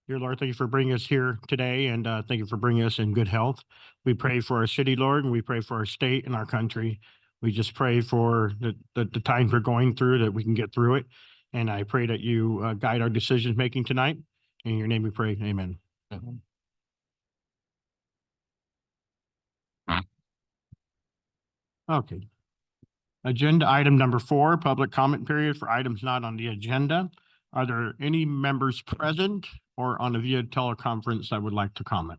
Dear Lord, thank you for bringing us here today, and thank you for bringing us in good health. We pray for our city, Lord, and we pray for our state and our country. We just pray for the times we're going through, that we can get through it. And I pray that you guide our decisions making tonight. In your name we pray, amen. Okay. Agenda item number 4, public comment period for items not on the agenda. Are there any members present or on a via teleconference that would like to comment?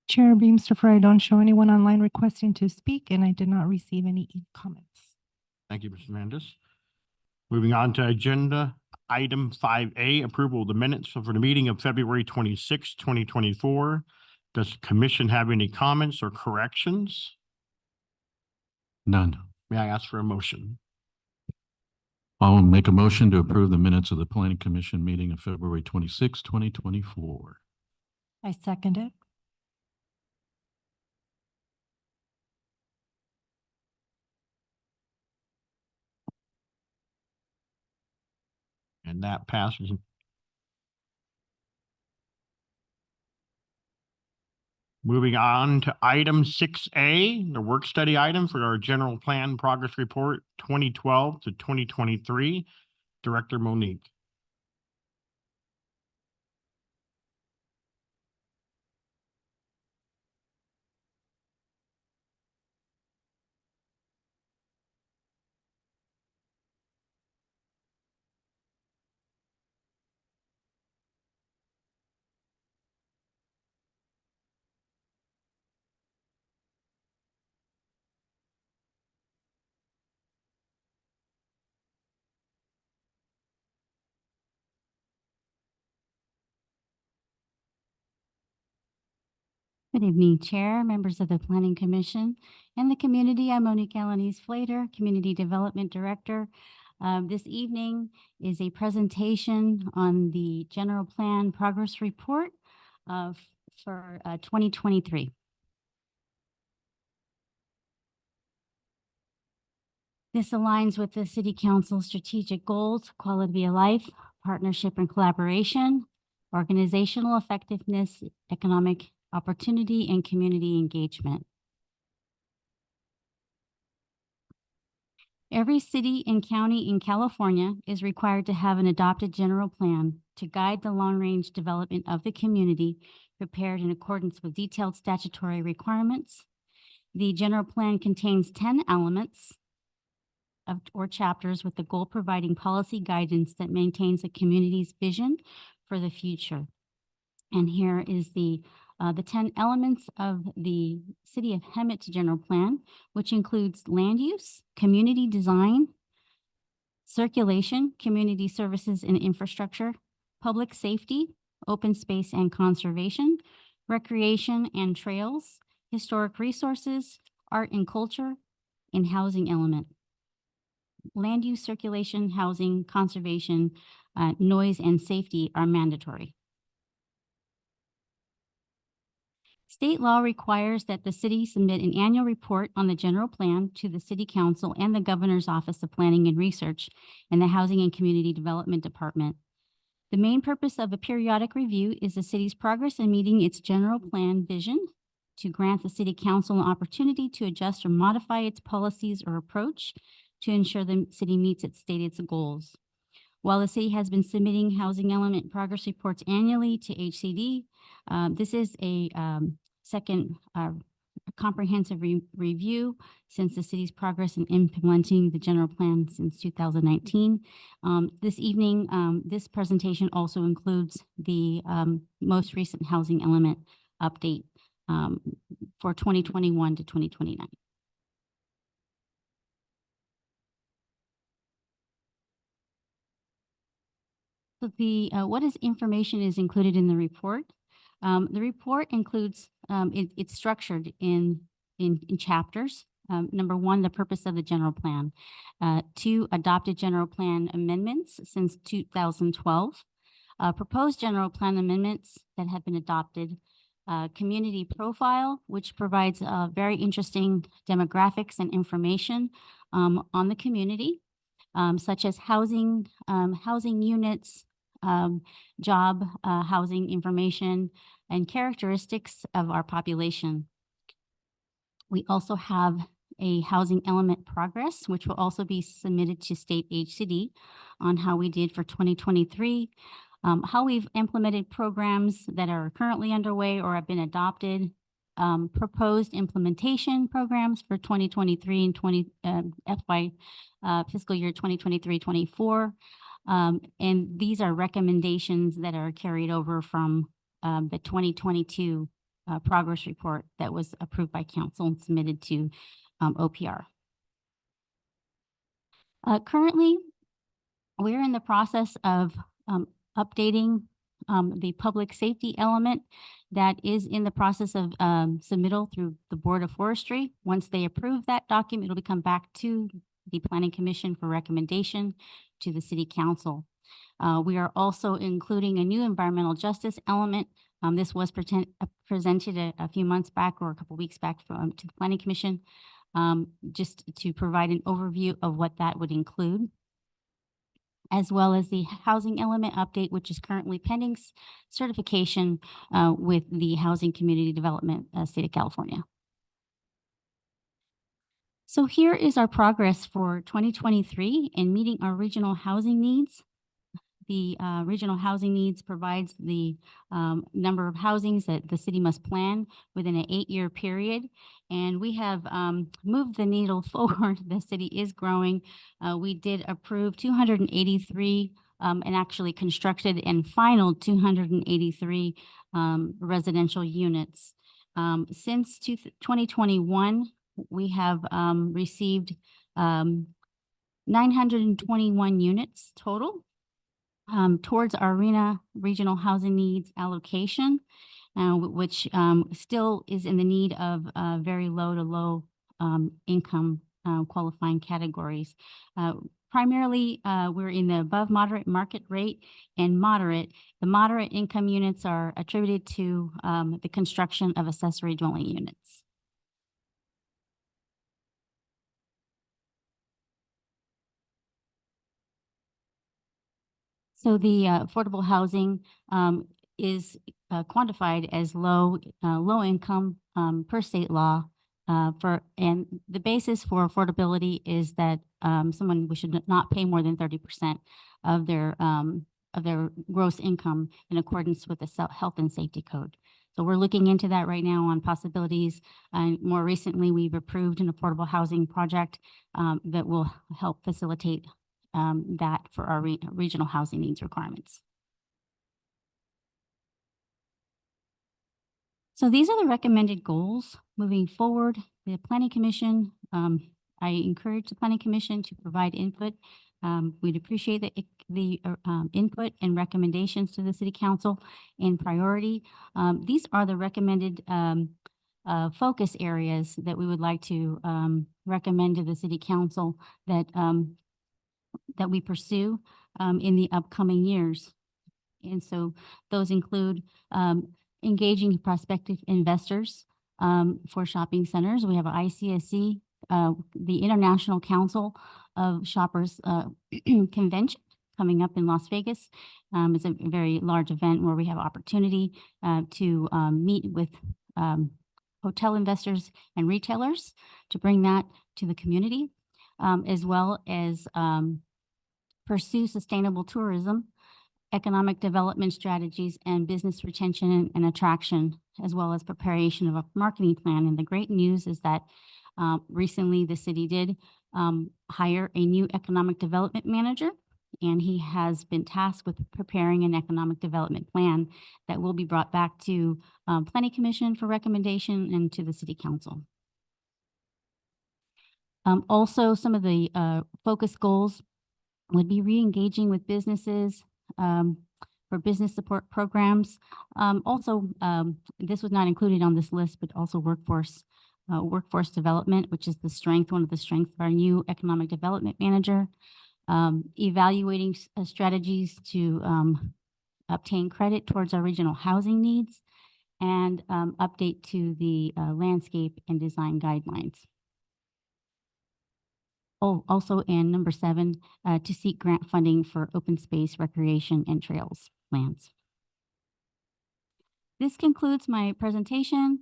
Chair Beamster, I don't show anyone online requesting to speak, and I did not receive any comments. Thank you, Ms. Hernandez. Moving on to agenda item 5A, approval of the minutes for the meeting of February 26, 2024. Does the commission have any comments or corrections? None. May I ask for a motion? I'll make a motion to approve the minutes of the Planning Commission meeting of February 26, 2024. I second it. And that passes. Moving on to item 6A, the work study item for our general plan progress report 2012 to 2023. Director Monique. Good evening, Chair, members of the Planning Commission, and the community. I'm Monique Alanis-Flater, Community Development Director. This evening is a presentation on the General Plan Progress Report for 2023. This aligns with the City Council strategic goals: quality of life, partnership and collaboration, organizational effectiveness, economic opportunity, and community engagement. Every city and county in California is required to have an adopted general plan to guide the long-range development of the community, prepared in accordance with detailed statutory requirements. The general plan contains 10 elements or chapters, with the goal providing policy guidance that maintains the community's vision for the future. And here is the 10 elements of the City of Hemet General Plan, which includes land use, community design, circulation, community services and infrastructure, public safety, open space and conservation, recreation and trails, historic resources, art and culture, and housing element. Land use, circulation, housing, conservation, noise, and safety are mandatory. State law requires that the city submit an annual report on the general plan to the City Council and the Governor's Office of Planning and Research and the Housing and Community Development Department. The main purpose of a periodic review is the city's progress in meeting its general plan vision, to grant the City Council an opportunity to adjust or modify its policies or approach to ensure the city meets its stated goals. While the city has been submitting housing element progress reports annually to HCD, this is a second comprehensive review since the city's progress in implementing the general plan since 2019. This evening, this presentation also includes the most recent housing element update for 2021 to 2029. So what information is included in the report? The report includes, it's structured in chapters. Number 1, the purpose of the general plan. 2, adopted general plan amendments since 2012. Proposed general plan amendments that have been adopted. Community profile, which provides very interesting demographics and information on the community, such as housing units, job, housing information, and characteristics of our population. We also have a housing element progress, which will also be submitted to state HCD on how we did for 2023, how we've implemented programs that are currently underway or have been adopted, proposed implementation programs for 2023 and fiscal year 2023-24. And these are recommendations that are carried over from the 2022 progress report that was approved by council and submitted to OPR. Currently, we're in the process of updating the public safety element that is in the process of submittal through the Board of Forestry. Once they approve that document, it'll come back to the Planning Commission for recommendation to the City Council. We are also including a new environmental justice element. This was presented a few months back or a couple weeks back to the Planning Commission, just to provide an overview of what that would include, as well as the housing element update, which is currently pending certification with the Housing Community Development State of California. So here is our progress for 2023 in meeting our regional housing needs. The regional housing needs provides the number of housings that the city must plan within an 8-year period. And we have moved the needle forward. The city is growing. We did approve 283 and actually constructed and finalized 283 residential units. Since 2021, we have received 921 units total towards our regional housing needs allocation, which still is in the need of very low to low income qualifying categories. Primarily, we're in the above moderate market rate and moderate. The moderate income units are attributed to the construction of accessory dwelling units. So the affordable housing is quantified as low income per state law. And the basis for affordability is that someone should not pay more than 30% of their gross income in accordance with the Health and Safety Code. So we're looking into that right now on possibilities. And more recently, we've approved an affordable housing project that will help facilitate that for our regional housing needs requirements. So these are the recommended goals moving forward. The Planning Commission, I encourage the Planning Commission to provide input. We'd appreciate the input and recommendations to the City Council in priority. These are the recommended focus areas that we would like to recommend to the City Council that we pursue in the upcoming years. And so those include engaging prospective investors for shopping centers. We have an ICSC, the International Council of Shoppers Convention coming up in Las Vegas. It's a very large event where we have opportunity to meet with hotel investors and retailers to bring that to the community, as well as pursue sustainable tourism, economic development strategies, and business retention and attraction, as well as preparation of a marketing plan. And the great news is that recently the city did hire a new economic development manager, and he has been tasked with preparing an economic development plan that will be brought back to Planning Commission for recommendation and to the City Council. Also, some of the focus goals would be re-engaging with businesses for business support programs. Also, this was not included on this list, but also workforce development, which is one of the strengths of our new economic development manager. Evaluating strategies to obtain credit towards our regional housing needs, and update to the landscape and design guidelines. Also, and number 7, to seek grant funding for open space, recreation, and trails plans. This concludes my presentation.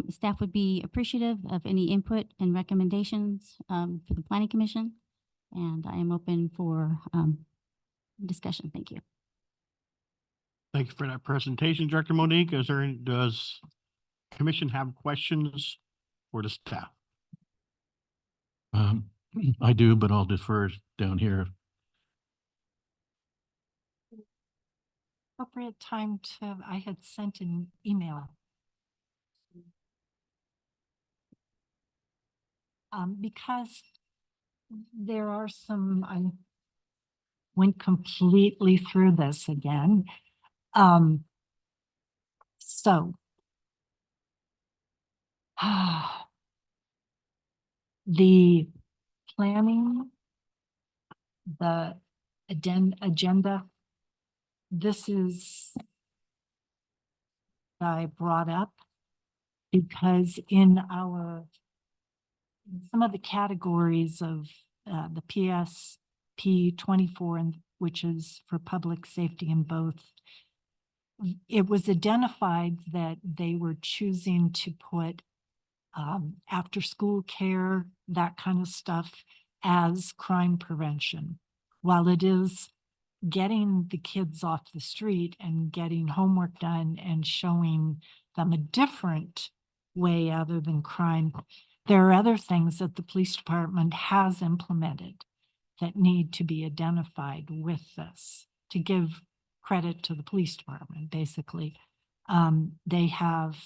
Staff would be appreciative of any input and recommendations for the Planning Commission, and I am open for discussion. Thank you. Thank you for that presentation, Director Monique. Does commission have questions for the staff? I do, but I'll defer down here. Appropriate time to, I had sent an email. Because there are some, I went completely through this again. So. The planning, the agenda, this is I brought up because in some of the categories of the PSP 24, and which is for public safety in both, it was identified that they were choosing to put after school care, that kind of stuff, as crime prevention. While it is getting the kids off the street and getting homework done and showing them a different way other than crime, there are other things that the police department has implemented that need to be identified with this, to give credit to the police department, basically. They have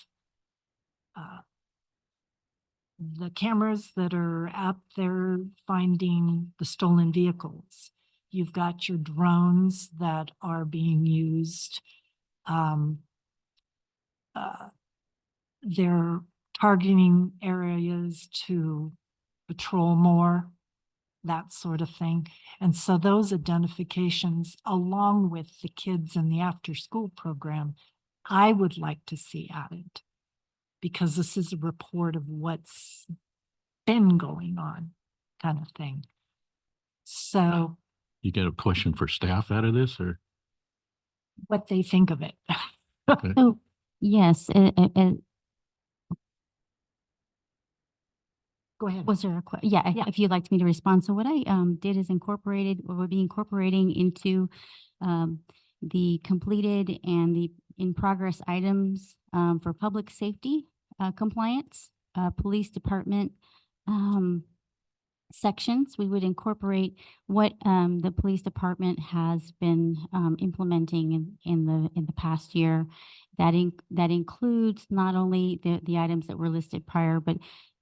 the cameras that are up there finding the stolen vehicles. You've got your drones that are being used. They're targeting areas to patrol more, that sort of thing. And so those identifications, along with the kids in the after-school program, I would like to see added, because this is a report of what's been going on, kind of thing. So You get a question for staff out of this, or? what they think of it. So, yes, Go ahead. was there a yeah, Yeah. if you'd like me to respond. So what I did is incorporated, or would be incorporating into the completed and the in progress items for public safety compliance, police department sections. We would incorporate what the police department has been implementing in the past year. That includes not only the items that were listed prior, but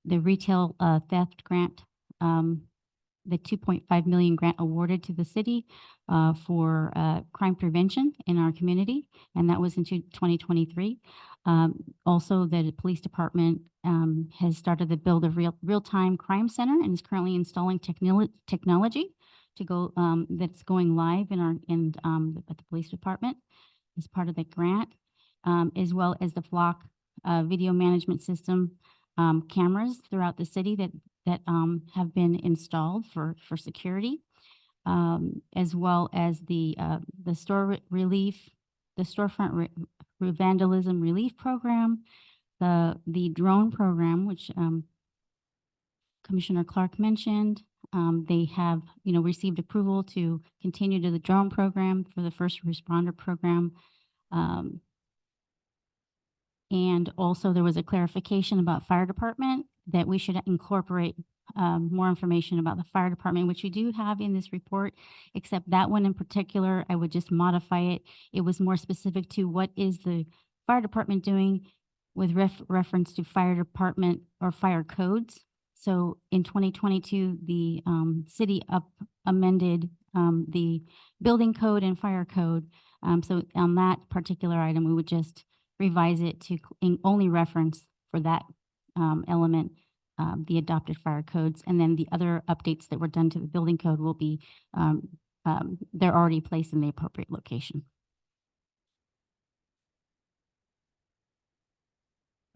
the retail theft grant, the 2.5 million grant awarded to the city for crime prevention in our community, and that was in 2023. Also, the police department has started the build of real-time crime center and is currently installing technology to go that's going live at the police department as part of the grant, as well as the Flock video management system cameras throughout the city that have been installed for security, as well as the storefront vandalism relief program, the drone program, which Commissioner Clark mentioned. They have, received approval to continue to the drone program for the first responder program. And also there was a clarification about fire department that we should incorporate more information about the fire department, which we do have in this report, except that one in particular, I would just modify it. It was more specific to what is the fire department doing with reference to fire department or fire codes. So in 2022, the city amended the building code and fire code. So on that particular item, we would just revise it to only reference for that element, the adopted fire codes. And then the other updates that were done to the building code will be, they're already placed in the appropriate location.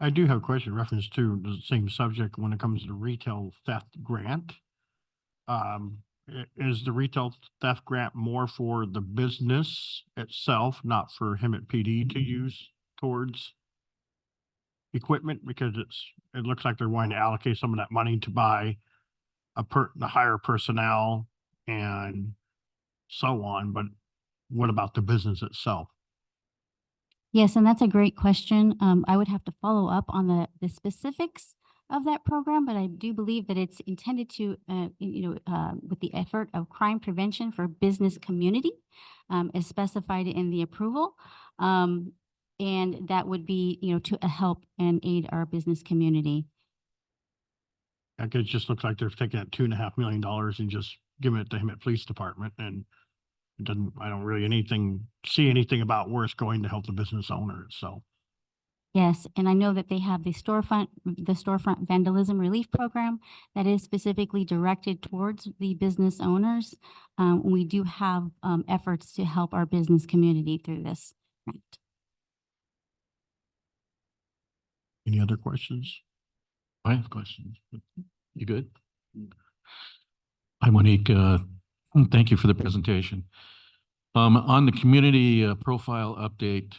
I do have a question in reference to the same subject when it comes to the retail theft grant. is the retail theft grant more for the business itself, not for Hemet PD to use towards equipment? Because it looks like they're wanting to allocate some of that money to buy the higher personnel and so on, but what about the business itself? Yes, and that's a great question. I would have to follow up on the specifics of that program, but I do believe that it's intended to, with the effort of crime prevention for business community, as specified in the approval. And that would be, to help and aid our business community. Like, it just looks like they're taking that $2.5 million and just giving it to Hemet Police Department, and I don't really see anything about where it's going to help the business owner. So, Yes, and I know that they have the storefront vandalism relief program that is specifically directed towards the business owners. We do have efforts to help our business community through this grant. any other questions? I have questions. You good? Hi, Monique. Thank you for the presentation. On the community profile update,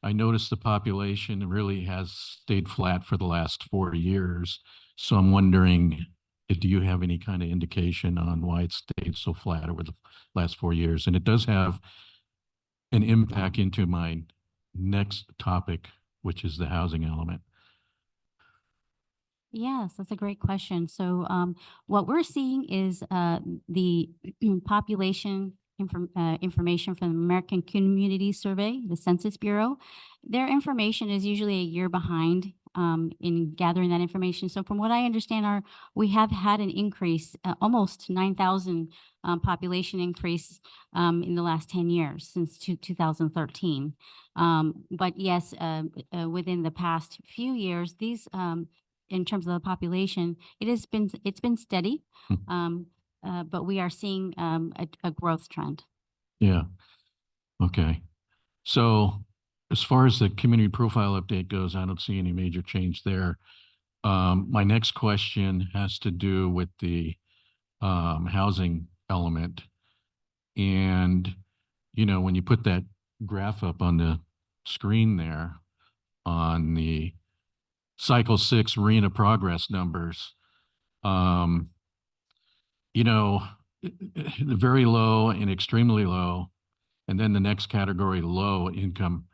I noticed the population really has stayed flat for the last 4 years. So I'm wondering, do you have any kind of indication on why it stayed so flat over the last 4 years? And it does have an impact into my next topic, which is the housing element. Yes, that's a great question. So what we're seeing is the population information from the American Community Survey, the Census Bureau. Their information is usually a year behind in gathering that information. So from what I understand, we have had an increase, almost 9,000 population increase in the last 10 years since 2013. But yes, within the past few years, these in terms of the population, it's been steady, but we are seeing a growth trend. Yeah. Okay. So as far as the community profile update goes, I don't see any major change there. My next question has to do with the housing element. And, when you put that graph up on the screen there on the cycle 6 RENA progress numbers, very low and extremely low. And then the next category, low income.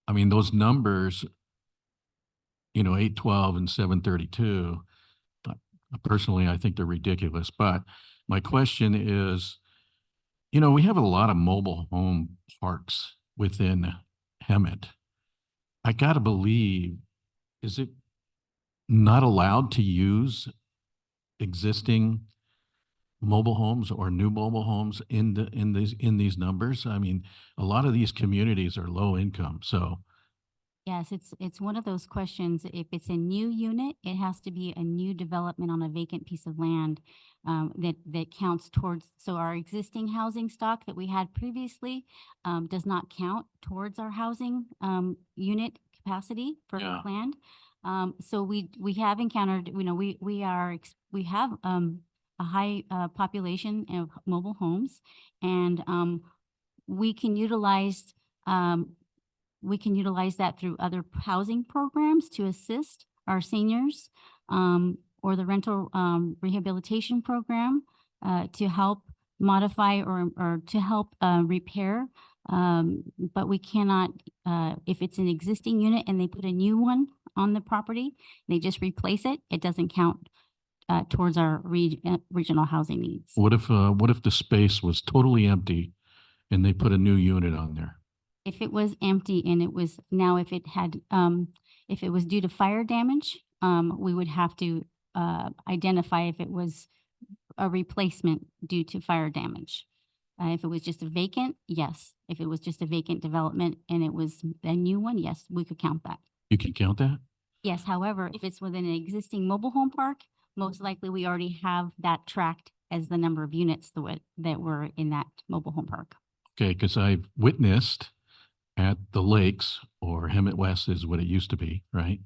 I mean, those numbers, 812 and 732, personally, I think they're ridiculous. But my question is, we have a lot of mobile home parks within Hemet. I got to believe, is it not allowed to use existing mobile homes or new mobile homes in these numbers? I mean, a lot of these communities are low income, so. Yes, it's one of those questions. If it's a new unit, it has to be a new development on a vacant piece of land that counts towards. So our existing housing stock that we had previously does not count towards our housing unit capacity for Yeah. land. So we have encountered, we have a high population of mobile homes, and we can utilize that through other housing programs to assist our seniors, or the rental rehabilitation program to help modify or to help repair. But we cannot, if it's an existing unit and they put a new one on the property, they just replace it, it doesn't count towards our regional housing needs. What if the space was totally empty and they put a new unit on there? If it was empty and if it was due to fire damage, we would have to identify if it was a replacement due to fire damage. If it was just a vacant, yes. If it was just a vacant development and it was a new one, yes, we could count that. You can count that? Yes, however, if it's within an existing mobile home park, most likely we already have that tracked as the number of units that were in that mobile home park. Okay, because I've witnessed at the lakes, or Hemet West is what it used to be, right?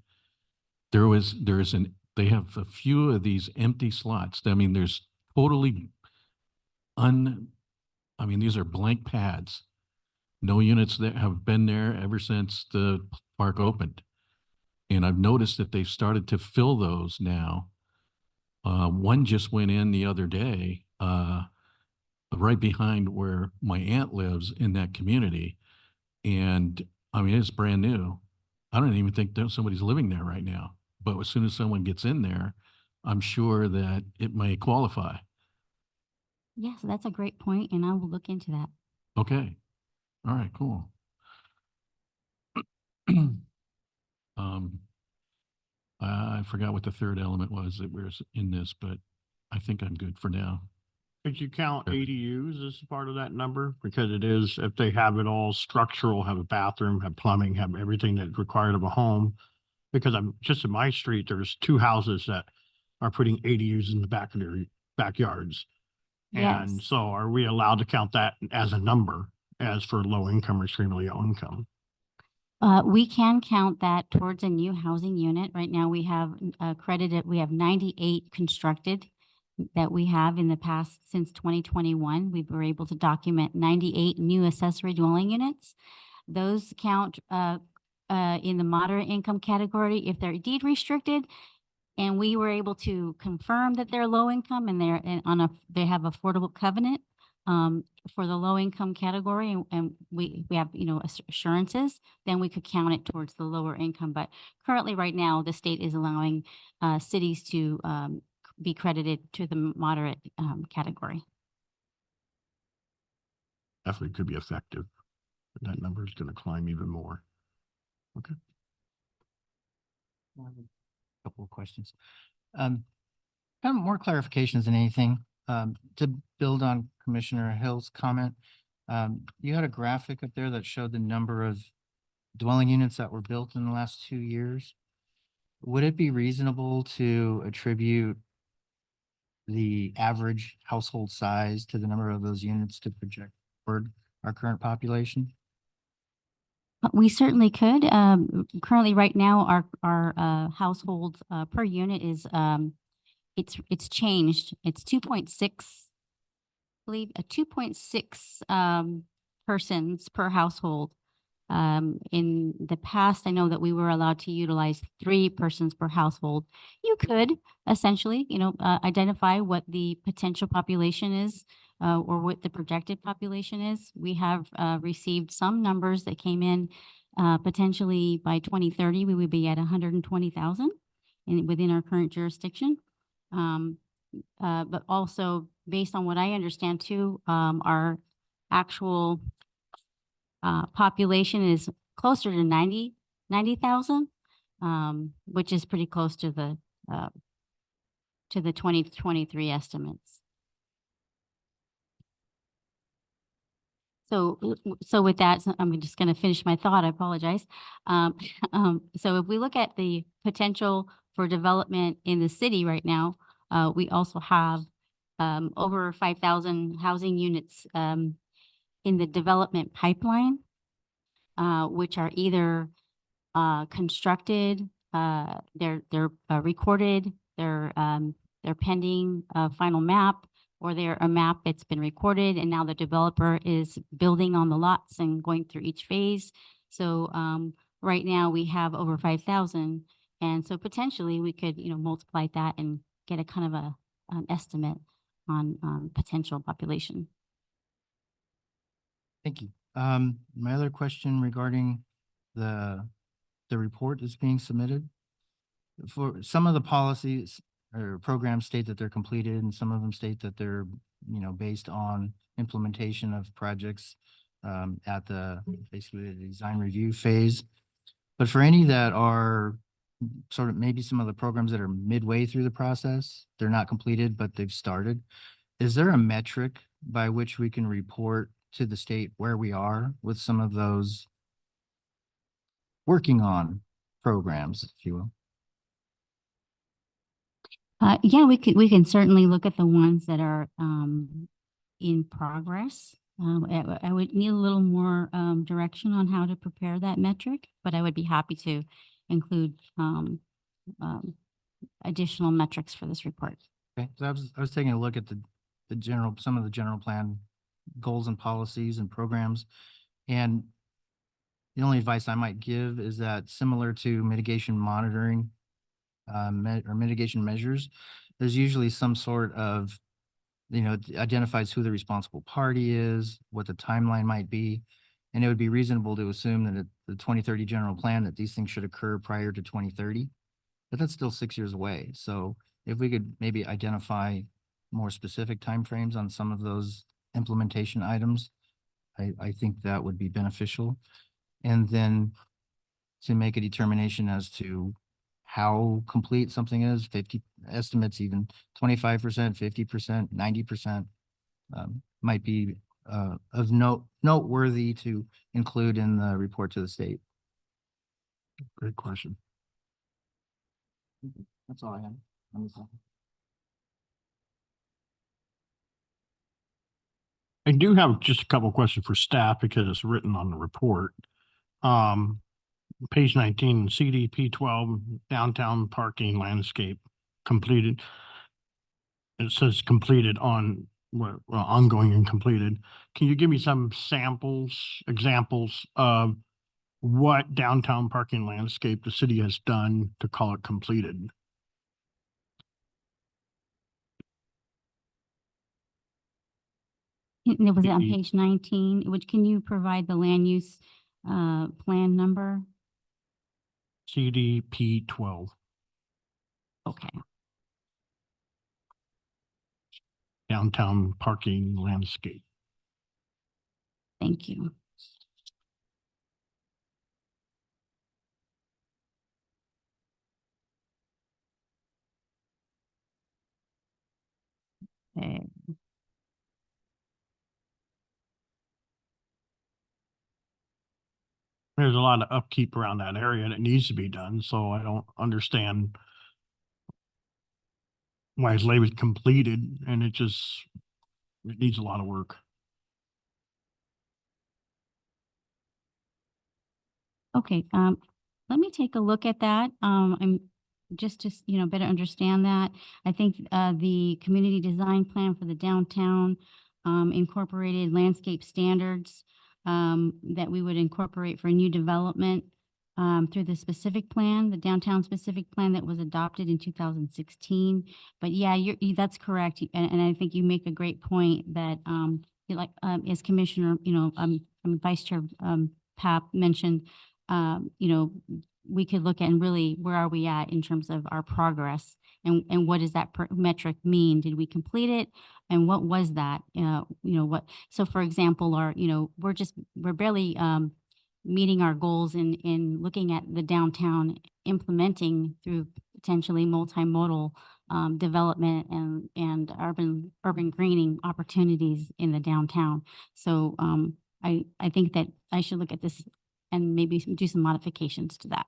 They have a few of these empty slots. I mean, there's totally I mean, these are blank pads. No units that have been there ever since the park opened. And I've noticed that they've started to fill those now. One just went in the other day, right behind where my aunt lives in that community. And I mean, it's brand new. I don't even think that somebody's living there right now. But as soon as someone gets in there, I'm sure that it may qualify. Yeah, so that's a great point, and I will look into that. Okay. All right, cool. I forgot what the third element was that was in this, but I think I'm good for now. Could you count Okay. ADUs as part of that number? Because it is, if they have it all structural, have a bathroom, have plumbing, have everything that's required of a home. Because I'm just in my street, there's 2 houses that are putting ADUs in the back of their backyards. And Yes. so are we allowed to count that as a number as for low income or extremely low income? We can count that towards a new housing unit. Right now, we have we have 98 constructed that we have in the past since 2021. We were able to document 98 new accessory dwelling units. Those count in the moderate income category if they're deed restricted. And we were able to confirm that they're low income and they have affordable covenant for the low income category, and we have, assurances, then we could count it towards the lower income. But currently, right now, the state is allowing cities to be credited to the moderate category. Definitely could be effective. But that number is going to climb even more. Okay. I have a couple of questions. Kind of more clarifications than anything. To build on Commissioner Hill's comment, you had a graphic up there that showed the number of dwelling units that were built in the last 2 years. Would it be reasonable to attribute the average household size to the number of those units to project toward our current population? We certainly could. Currently, right now, our households per unit is it's changed. It's 2.6, I believe, 2.6 persons per household. In the past, I know that we were allowed to utilize 3 persons per household. You could essentially, identify what the potential population is or what the projected population is. We have received some numbers that came in potentially by 2030, we would be at 120,000 within our current jurisdiction. But also based on what I understand too, our actual population is closer to 90,000, which is pretty close to the 2023 estimates. So with that, I'm just going to finish my thought. I apologize. So if we look at the potential for development in the city right now, we also have over 5,000 housing units in the development pipeline, which are either constructed, they're recorded, they're pending a final map, or they're a map that's been recorded and now the developer is building on the lots and going through each phase. So right now we have over 5,000, and so potentially we could multiply that and get a kind of an estimate on potential population. Thank you. My other question regarding the report that's being submitted. For some of the policies or programs state that they're completed, and some of them state that they're, based on implementation of projects at basically the design review phase. But for any that are sort of maybe some of the programs that are midway through the process, they're not completed, but they've started. Is there a metric by which we can report to the state where we are with some of those working on programs, if you will? Yeah, we can certainly look at the ones that are in progress. I would need a little more direction on how to prepare that metric, but I would be happy to include additional metrics for this report. Okay, so I was taking a look at the general, some of the general plan goals and policies and programs. And the only advice I might give is that similar to mitigation monitoring, or mitigation measures, there's usually some sort of, identifies who the responsible party is, what the timeline might be. And it would be reasonable to assume that the 2030 general plan, that these things should occur prior to 2030. But that's still 6 years away. So if we could maybe identify more specific timeframes on some of those implementation items, I think that would be beneficial. And then to make a determination as to how complete something is, 50 estimates, even 25%, 50%, 90%, might be of noteworthy to include in the report to the state. Great question. That's all I have. On this one. I do have just a couple questions for staff because it's written on the report. Page 19, CDP 12, downtown parking landscape completed. It says completed on well, ongoing and completed. Can you give me some examples of what downtown parking landscape the city has done to call it completed? And it was on The- page 19, which can you provide the land use plan number? CDP 12. Okay, Downtown parking landscape. thank you. Okay. There's a lot of upkeep around that area and it needs to be done, so I don't understand why it's labeled completed and it needs a lot of work. Okay, let me take a look at that. I'm just to, better understand that. I think, the community design plan for the downtown, incorporated landscape standards, that we would incorporate for new development, through the specific plan, the downtown specific plan that was adopted in 2016. But yeah, that's correct. And I think you make a great point that, as Commissioner, Vice Chair, Pap mentioned, we could look at and really, where are we at in terms of our progress? And what does that metric mean? Did we complete it? And what was that? So for example, we're barely, meeting our goals in looking at the downtown implementing through potentially multimodal, development and urban greening opportunities in the downtown. So, I think that I should look at this and maybe do some modifications to that.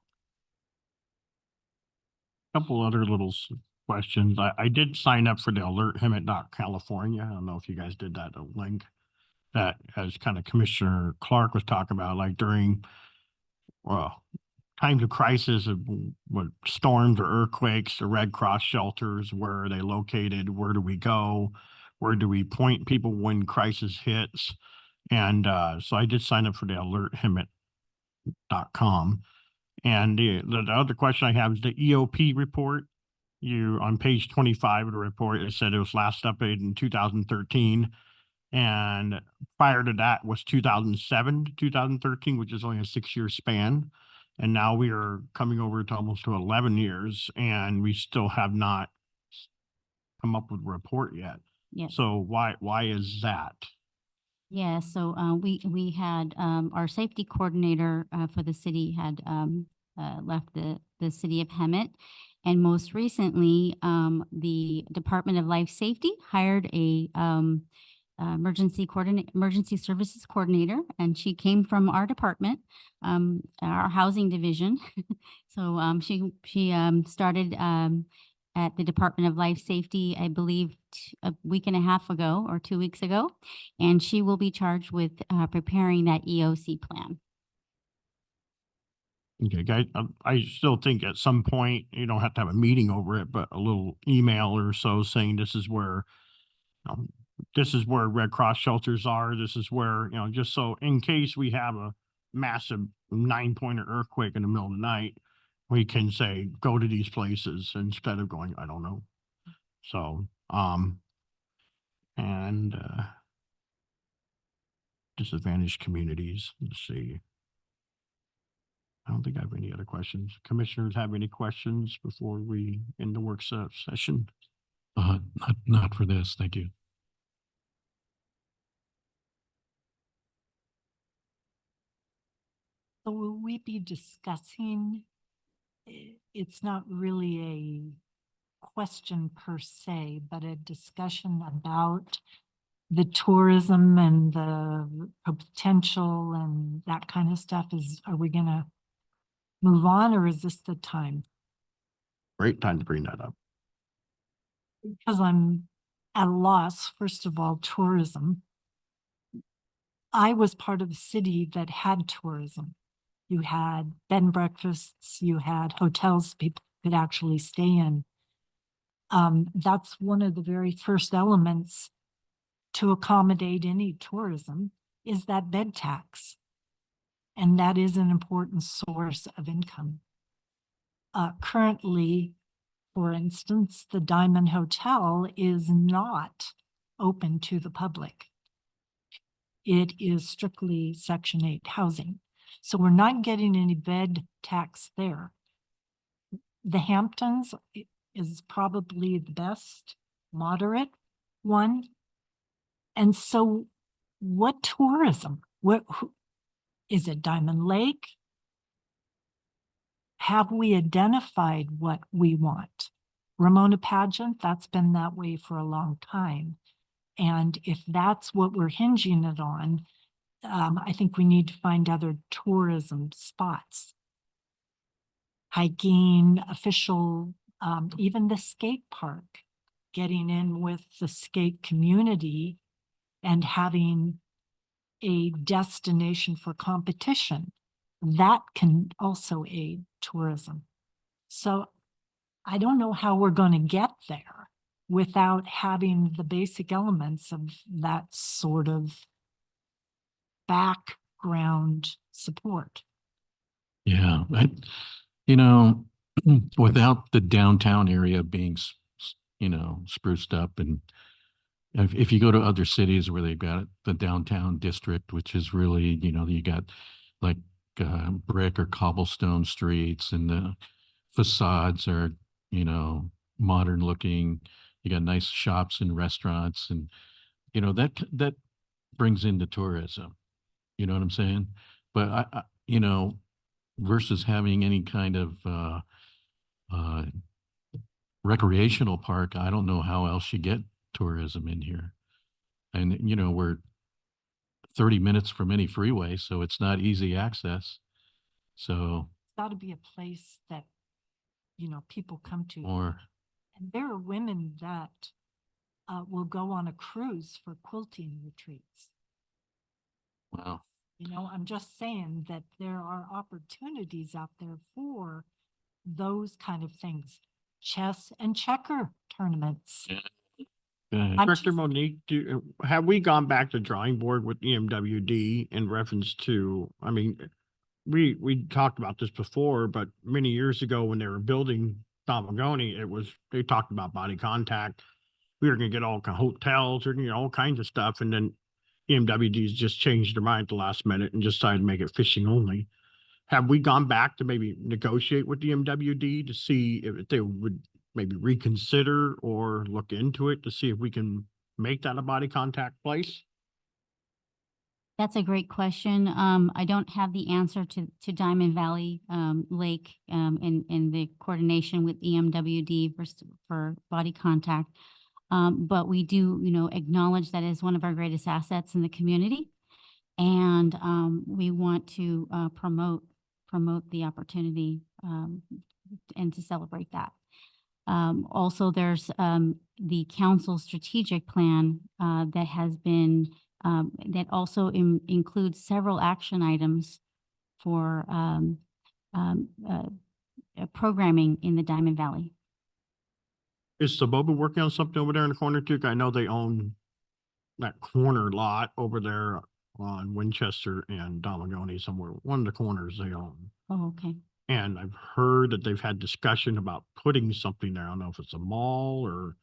Couple other questions. I did sign up for the Alert Him at California. I don't know if you guys did that, a link that, as kind of Commissioner Clark was talking about, like during times of crisis of what storms or earthquakes, the Red Cross shelters, where are they located? Where do we go? Where do we point people when crisis hits? And so I did sign up for the alerthim.com. And the other question I have is the EOP report. On page 25 of the report, it said it was last updated in 2013. And prior to that was 2007 to 2013, which is only a 6-year span. And now we are coming over to almost to 11 years and we still have not come up with a report yet. Yeah. So why is that? Yeah, so we had our safety coordinator for the city had left the city of Hemet. And most recently, the Department of Life Safety hired a emergency services coordinator, and she came from our department, our housing division. So she started at the Department of Life Safety, I believe, a week and a half ago or 2 weeks ago, and she will be charged with preparing that EOC plan. Okay, guys, I still think at some point, you don't have to have a meeting over it, but a little email or so saying this is where, this is where Red Cross shelters are. This is where, just so in case we have a massive 9-pointer earthquake in the middle of the night, we can say, go to these places instead of going, I don't know. So, and, disadvantaged communities, let's see. I don't think I have any other questions. Commissioners have any questions before we end the work session? Not for this, thank you. So will we be discussing, it's not really a question per se, but a discussion about the tourism and the potential and that kind of stuff are we gonna move on, or is this the time? Great time to bring that up. Because I'm at a loss, first of all, tourism. I was part of a city that had tourism. You had bed and breakfasts, you had hotels people could actually stay in. That's one of the very first elements to accommodate any tourism is that bed tax. And that is an important source of income. Currently, for instance, the Diamond Hotel is not open to the public. It is strictly Section 8 housing. So we're not getting any bed tax there. The Hamptons is probably the best moderate one. And so what tourism? Is it Diamond Lake? Have we identified what we want? Ramona Pageant, that's been that way for a long time. And if that's what we're hinging it on, I think we need to find other tourism spots. Hiking, official, even the skate park, getting in with the skate community and having a destination for competition. That can also aid tourism. So I don't know how we're going to get there without having the basic elements of that sort of background support. Yeah, without the downtown area being, spruced up, and if you go to other cities where they've got the downtown district, which is really, you got like brick or cobblestone streets, and the facades are, modern looking. You got nice shops and restaurants, and that brings into tourism. You know what I'm saying? But I versus having any kind of recreational park, I don't know how else you get tourism in here. And we're 30 minutes from any freeway, so it's not easy access. So, It's got to be a place that, people come to. or And there are women that will go on a cruise for quilting retreats. wow. I'm just saying that there are opportunities out there for those kind of things. Chess and checker tournaments. Yeah. Go ahead. I'm Director just- Monique, have we gone back to drawing board with EMWD in reference to, we talked about this before, but many years ago when they were building Domagoni, they talked about body contact. We were gonna get all kind of hotels, we're gonna get all kinds of stuff, and then EMWD's just changed their mind at the last minute and just decided to make it fishing only. Have we gone back to maybe negotiate with EMWD to see if they would maybe reconsider or look into it to see if we can make that a body contact place? That's a great question. I don't have the answer to Diamond Valley Lake in the coordination with EMWD for body contact. But we do, acknowledge that is one of our greatest assets in the community. And we want to promote the opportunity and to celebrate that. Also, there's the council strategic plan that has been that also includes several action items for um, uh, programming in the Diamond Valley. Is Saboba working on something over there in the corner too? 'Cause I know they own that corner lot over there on Winchester and Dominguez somewhere, one of the corners they own. Oh, okay. And I've heard that they've had discussion about putting something there. I don't know if it's a mall or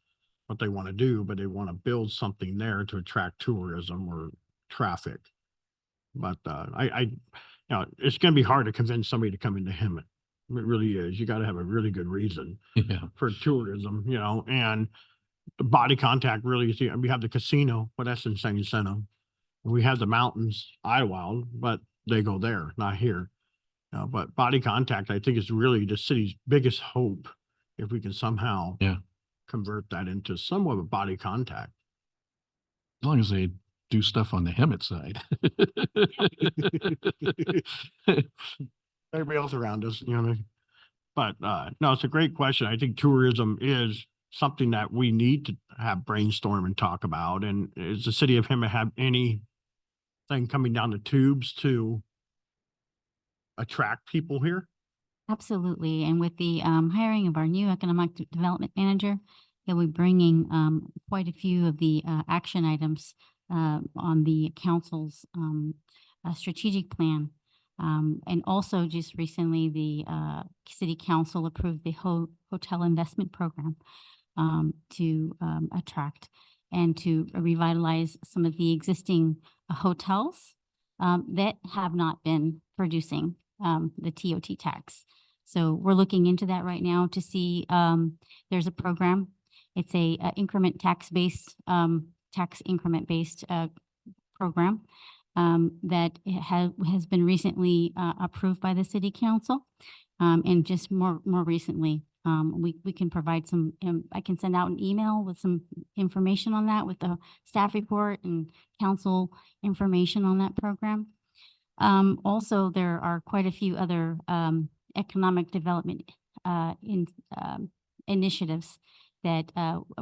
what they want to do, but they want to build something there to attract tourism or traffic. But it's going to be hard to convince somebody to come into Hemet. It really is. You got to have a really good reason Yeah. for tourism, and the body contact really is, we have the casino, but that's in San Jacinto. We have the mountains, Idlewild, but they go there, not here. But body contact, I think, is really the city's biggest hope if we can somehow Yeah. convert that into somewhat of a body contact. As long as they do stuff on the Hemet side. Everybody else around us, But no, it's a great question. I think tourism is something that we need to have brainstorm and talk about. And is the city of Hemet have anything coming down the tubes to attract people here? Absolutely. And with the hiring of our new economic development manager, he'll be bringing quite a few of the action items on the council's strategic plan. And also just recently, the city council approved the hotel investment program to attract and to revitalize some of the existing hotels that have not been producing the TOT tax. So we're looking into that right now to see, there's a program. It's a increment tax-based, tax increment-based program that has been recently approved by the city council. And just more recently, we can provide some, I can send out an email with some information on that with the staff report and council information on that program. Also, there are quite a few other economic development initiatives that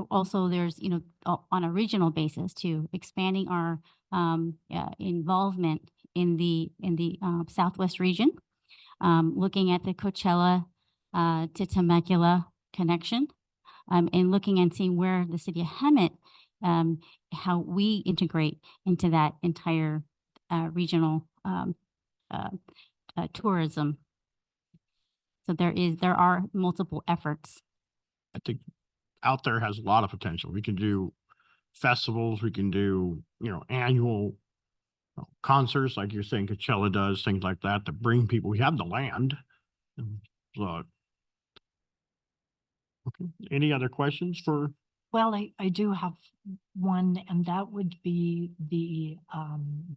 also there's, on a regional basis too, expanding our involvement in the Southwest region, looking at the Coachella to Temecula connection, and looking and seeing where the city of Hemet, how we integrate into that entire regional tourism. So there are multiple efforts. I think out there has a lot of potential. We can do festivals, we can do, annual concerts, like you're saying Coachella does, things like that, to bring people. We have the land. So, okay. Any other questions for? Well, I do have one, and that would be the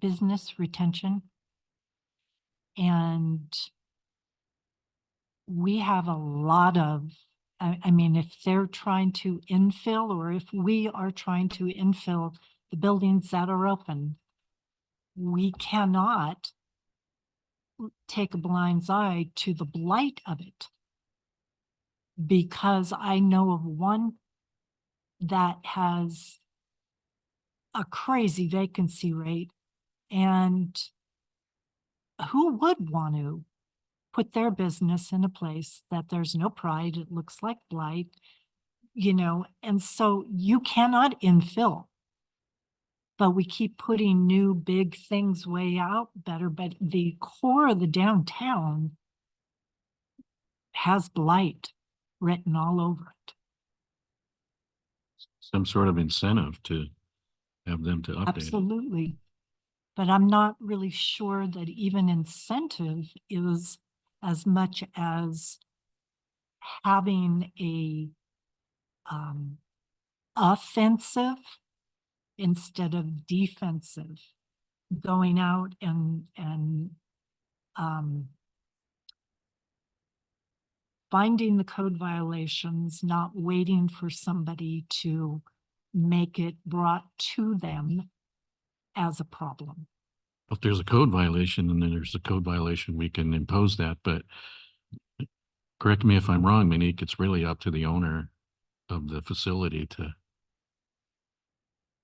business retention. And we have a lot of, I mean, if they're trying to infill, or if we are trying to infill the buildings that are open, we cannot take a blind eye to the blight of it. Because I know of one that has a crazy vacancy rate, and who would want to put their business in a place that there's no pride, it looks like blight, and so you cannot infill. But we keep putting new big things way out better, but the core of the downtown has blight written all over it. Some sort of incentive to have them to update it. Absolutely. But I'm not really sure that even incentive is as much as having a offensive instead of defensive, going out and finding the code violations, not waiting for somebody to make it brought to them as a problem. If there's a code violation, and then there's a code violation, we can impose that, but correct me if I'm wrong, Monique, it's really up to the owner of the facility to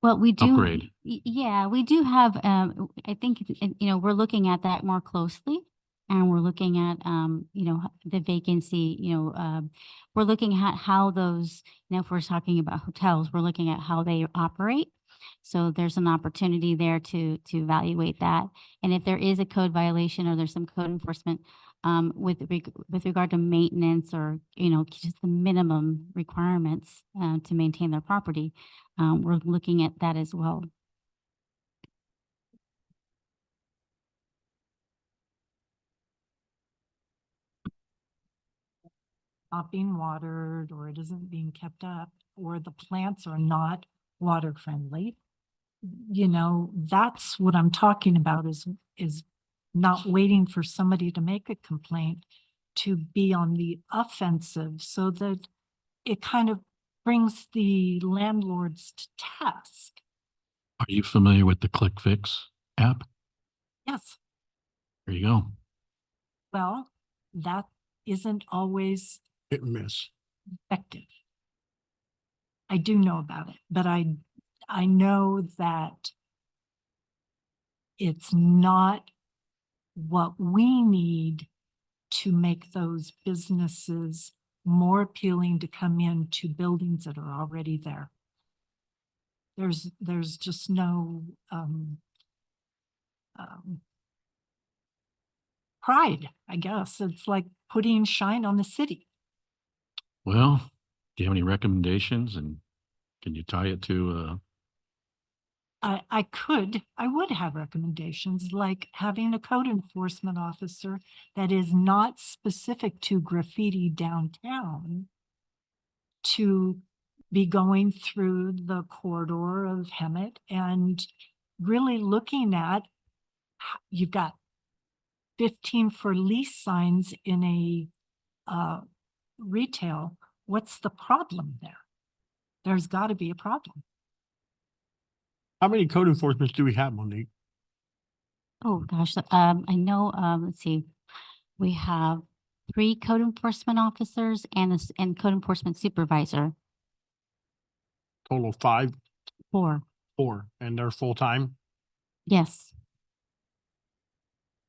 Well, we do. upgrade. Yeah, we do have, I think, we're looking at that more closely. And we're looking at, the vacancy, we're looking at how those, if we're talking about hotels, we're looking at how they operate. So there's an opportunity there to evaluate that. And if there is a code violation or there's some code enforcement, with regard to maintenance or, just the minimum requirements, to maintain their property, we're looking at that as well. Not being watered, or it isn't being kept up, or the plants are not water friendly. That's what I'm talking about is not waiting for somebody to make a complaint to be on the offensive, so that it kind of brings the landlords to task. Are you familiar with the ClickFix app? Yes, There you go. well, that isn't always Hit and miss. effective. I do know about it, but I know that it's not what we need to make those businesses more appealing to come into buildings that are already there. There's just no pride, I guess. It's like putting shine on the city. Well, do you have any recommendations, and can you tie it to, I would have recommendations, like having a code enforcement officer that is not specific to graffiti downtown to be going through the corridor of Hemet and really looking at, you've got 15 for lease signs in a retail. What's the problem there? There's got to be a problem. How many code enforcements do we have, Monique? Oh, gosh, I know, let's see, we have 3 code enforcement officers and code enforcement supervisor, Total of 5, 4. 4, and they're full-time? Yes,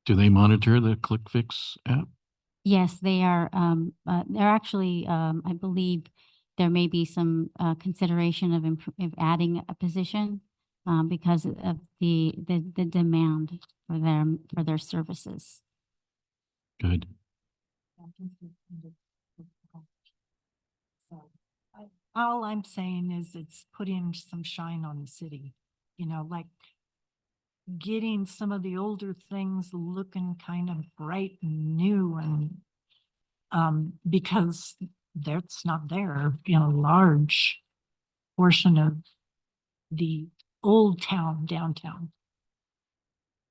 do they monitor the ClickFix app? yes, they are, they're actually, I believe there may be some, consideration of adding a position, because of the demand for their services. Good. All I'm saying is it's putting some shine on the city, like getting some of the older things looking kind of bright and new, and because that's not there in a large portion of the old town downtown.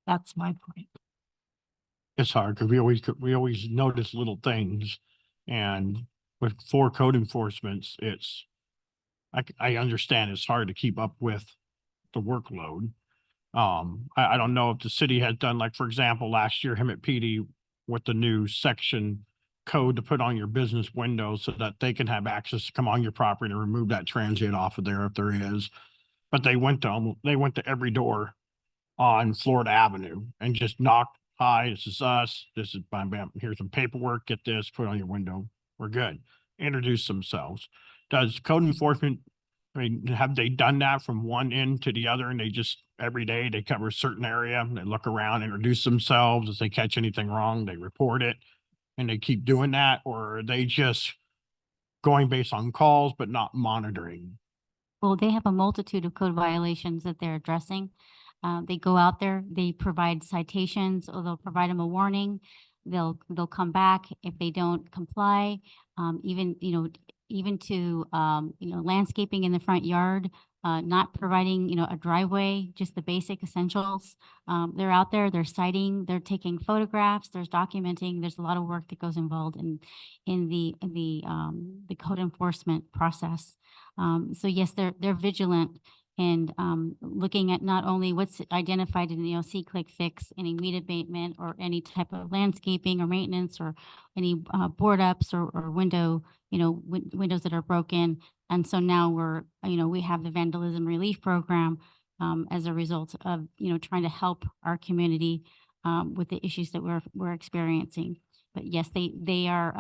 That's my point. It's hard because we always notice little things, and with 4 code enforcements, I understand it's hard to keep up with the workload. I don't know if the city has done, like, for example, last year, Hemet PD with the new section code to put on your business windows so that they can have access to come on your property and remove that transient off of there if there is. But they went to every door on Florida Avenue and just knocked, "Hi, this is us. This is bam, bam. Here's some paperwork. Get this, put it on your window. We're good." Introduce themselves. Does code enforcement, I mean, have they done that from one end to the other, and they just every day they cover a certain area, and they look around, introduce themselves. If they catch anything wrong, they report it, and they keep doing that? Or are they just going based on calls but not monitoring? Well, they have a multitude of code violations that they're addressing. They go out there, they provide citations, or they'll provide them a warning. They'll come back if they don't comply, even to, landscaping in the front yard, not providing, a driveway, just the basic essentials. They're out there, they're citing, they're taking photographs, there's documenting, there's a lot of work that goes involved in the code enforcement process. So yes, they're vigilant and, looking at not only what's identified in the ClickFix, any weed abatement or any type of landscaping or maintenance or any, board ups or window, windows that are broken. And so now we have the vandalism relief program, as a result of, trying to help our community, with the issues that we're experiencing. But yes, they are,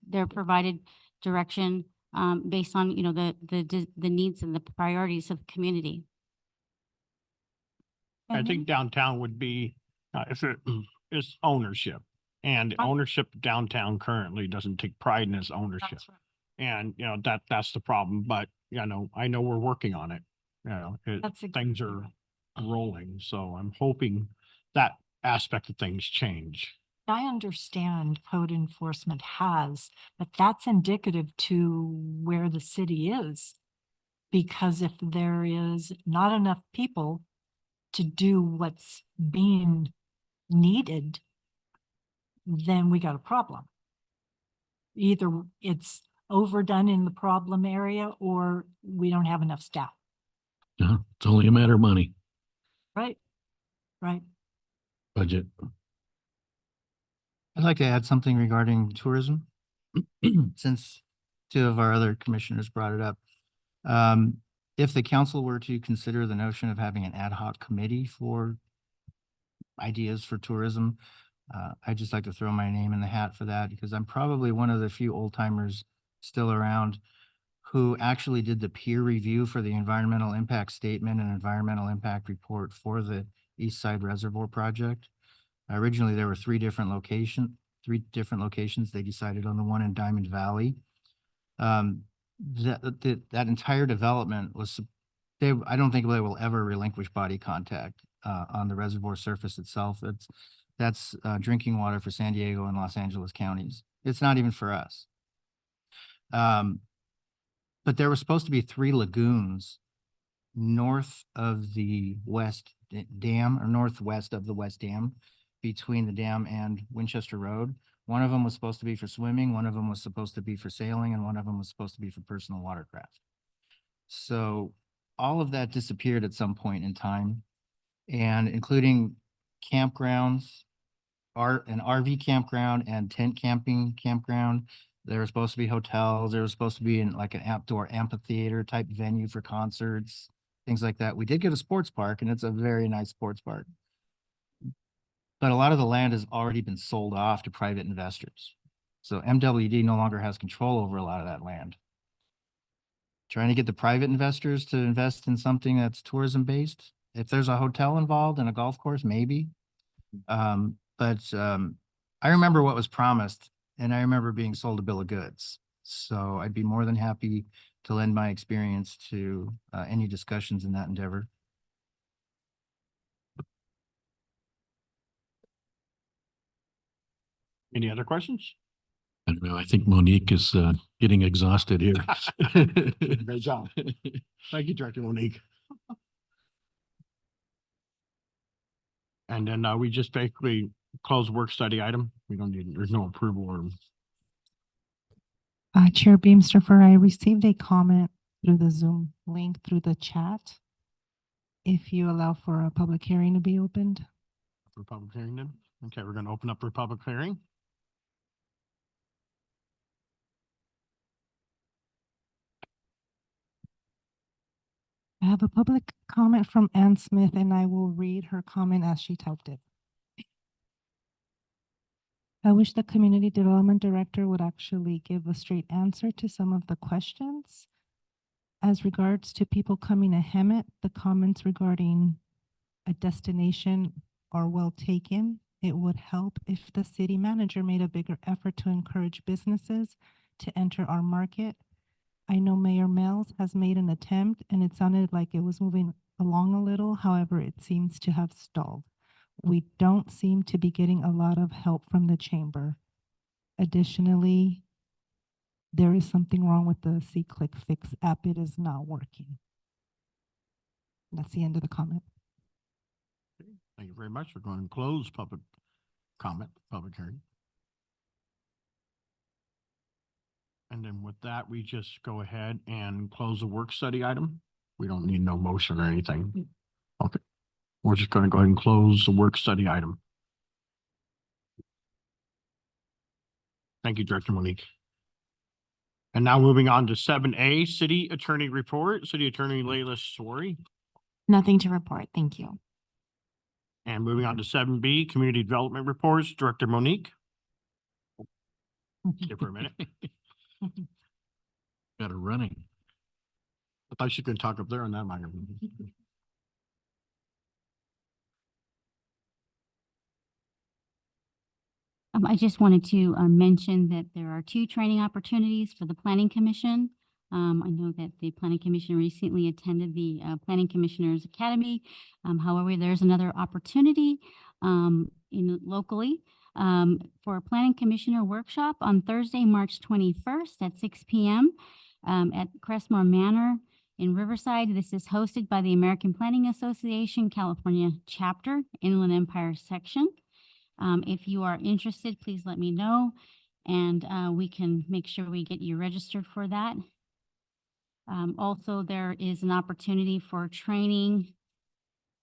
they're provided direction, based on, the needs and the priorities of the community. I And think downtown would be, if it is ownership. And the Right. ownership downtown currently doesn't take pride in its ownership. that's right. And, that's the problem, but, I know we're working on it. That's Things exactly are right. rolling, so I'm hoping that aspect of things change. I understand code enforcement has, but that's indicative to where the city is. Because if there is not enough people to do what's being needed, then we got a problem. Either it's overdone in the problem area or we don't have enough staff, It's only a matter of money, right? Right. budget. I'd like to add something regarding tourism, since two of our other commissioners brought it up. If the council were to consider the notion of having an ad hoc committee for ideas for tourism, I'd just like to throw my name in the hat for that, because I'm probably one of the few old timers still around who actually did the peer review for the environmental impact statement and environmental impact report for the East Side Reservoir project. Originally, there were three different locations. They decided on the one in Diamond Valley. That entire development was, I don't think they will ever relinquish body contact on the reservoir surface itself. That's drinking water for San Diego and Los Angeles counties. It's not even for us. But there were supposed to be 3 lagoons north of the West Dam, or northwest of the West Dam, between the dam and Winchester Road. One of them was supposed to be for swimming, one of them was supposed to be for sailing, and one of them was supposed to be for personal watercraft. So all of that disappeared at some point in time, and including campgrounds, an RV campground and tent camping campground. There were supposed to be hotels. There was supposed to be in like an outdoor amphitheater type venue for concerts, things like that. We did get a sports park, and it's a very nice sports park. But a lot of the land has already been sold off to private investors. So MWD no longer has control over a lot of that land. Trying to get the private investors to invest in something that's tourism based. If there's a hotel involved and a golf course, maybe. But I remember what was promised, and I remember being sold a bill of goods. So I'd be more than happy to lend my experience to any discussions in that endeavor. Any other questions? I don't know. I think Monique is getting exhausted here. Great job. Thank you, Director Monique. And then we just basically close work study item. We don't need, there's no approval or. Chair Beamster, I received a comment through the Zoom link through the chat. If you allow for a public hearing to be opened. For public hearing then? Okay, we're gonna open up for public hearing. I have a public comment from Ann Smith, and I will read her comment as she typed it. I wish the Community Development Director would actually give a straight answer to some of the questions. As regards to people coming to Hemet, the comments regarding a destination are well taken. It would help if the city manager made a bigger effort to encourage businesses to enter our market. I know Mayor Mills has made an attempt, and it sounded like it was moving along a little. However, it seems to have stalled. We don't seem to be getting a lot of help from the chamber. Additionally, there is something wrong with the C-Click Fix app. It is not working. That's the end of the comment. Thank you very much. We're going to close public comment, public hearing. And then with that, we just go ahead and close the work study item. We don't need no motion or anything. Okay. We're just going to go ahead and close the work study item. Thank you, Director Monique. And now moving on to 7A, City Attorney Report, City Attorney Layla Sori. Nothing to report. Thank you. And moving on to 7B, Community Development Reports, Director Monique. Give her a minute. Got her running. I thought she could talk up there on that microphone. I just wanted to mention that there are 2 training opportunities for the Planning Commission. I know that the Planning Commission recently attended the Planning Commissioners Academy. However, there's another opportunity locally for a Planning Commissioner Workshop on Thursday, March 21st at 6 p.m. At Crestmore Manor in Riverside. This is hosted by the American Planning Association, California Chapter, Inland Empire Section. If you are interested, please let me know, and we can make sure we get you registered for that. Also, there is an opportunity for training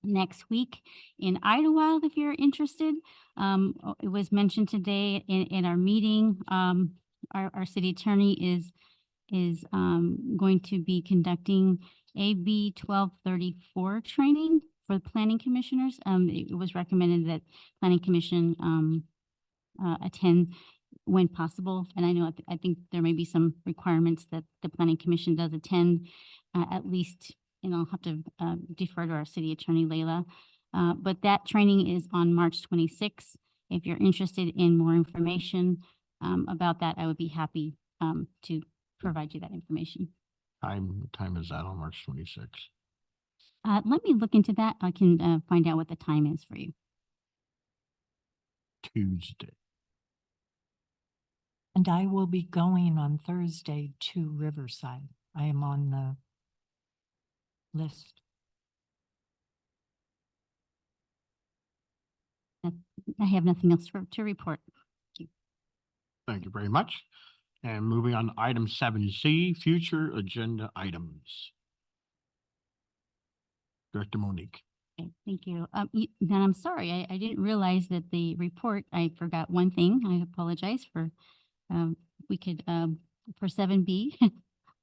next week in Idlewild if you're interested. It was mentioned today in our meeting. Our city attorney is going to be conducting AB 1234 training for the planning commissioners. It was recommended that planning commission attend when possible. And I know, I think there may be some requirements that the planning commission does attend at least, and I'll have to defer to our city attorney, Layla. But that training is on March 26th. If you're interested in more information about that, I would be happy to provide you that information. What time is that on March 26th? Let me look into that. I can find out what the time is for you. Tuesday. And I will be going on Thursday to Riverside. I am on the list. I have nothing else to report. Thank you very much. And moving on to item 7C, future agenda items. Director Monique. Okay, thank you. Then I'm sorry, I didn't realize that the report, I forgot one thing. I apologize for, we could, for 7B,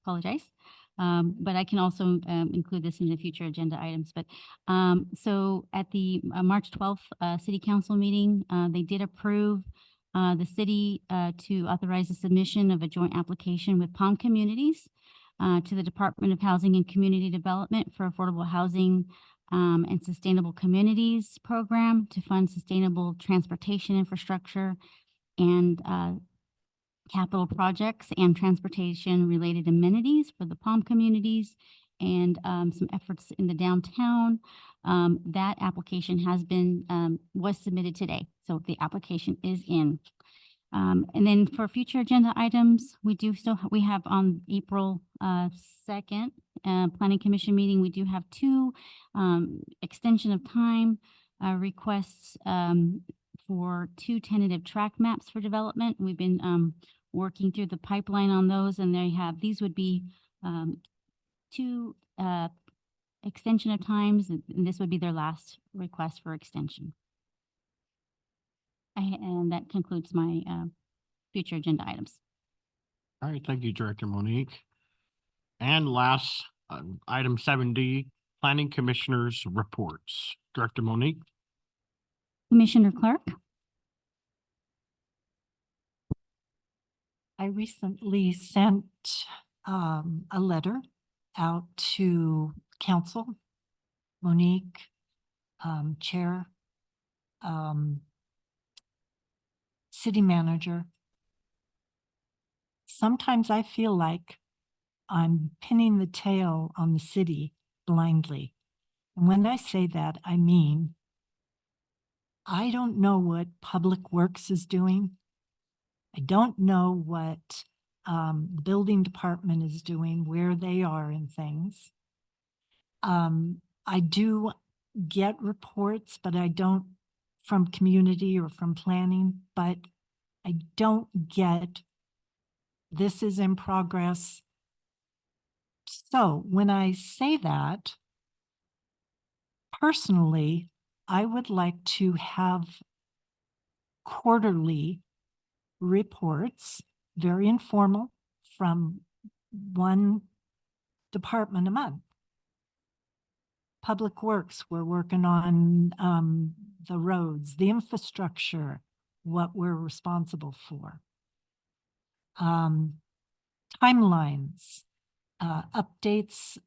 apologize. But I can also include this in the future agenda items. But so at the March 12th City Council meeting, they did approve the city to authorize the submission of a joint application with Palm Communities to the Department of Housing and Community Development for Affordable Housing and Sustainable Communities Program to fund sustainable transportation infrastructure and capital projects and transportation-related amenities for the Palm communities and some efforts in the downtown. That application has been, was submitted today, so the application is in. And then for future agenda items, we have on April 2nd, Planning Commission meeting, we do have 2 extension of time requests for 2 tentative track maps for development. We've been working through the pipeline on those, and these would be 2 extension of times, and this would be their last request for extension. And that concludes my future agenda items. All right, thank you, Director Monique. And last, item 7D, Planning Commissioners Reports. Director Monique. Commissioner Clark? I recently sent a letter out to council, Monique, chair, city manager. Sometimes I feel like I'm pinning the tail on the city blindly. And when I say that, I mean, I don't know what Public Works is doing. I don't know what the building department is doing, where they are in things. I do get reports, but I don't from community or from planning, but I don't get this is in progress. So when I say that, personally, I would like to have quarterly reports, very informal, from one department a month. Public Works, we're working on the roads, the infrastructure, what we're responsible for. Timelines, updates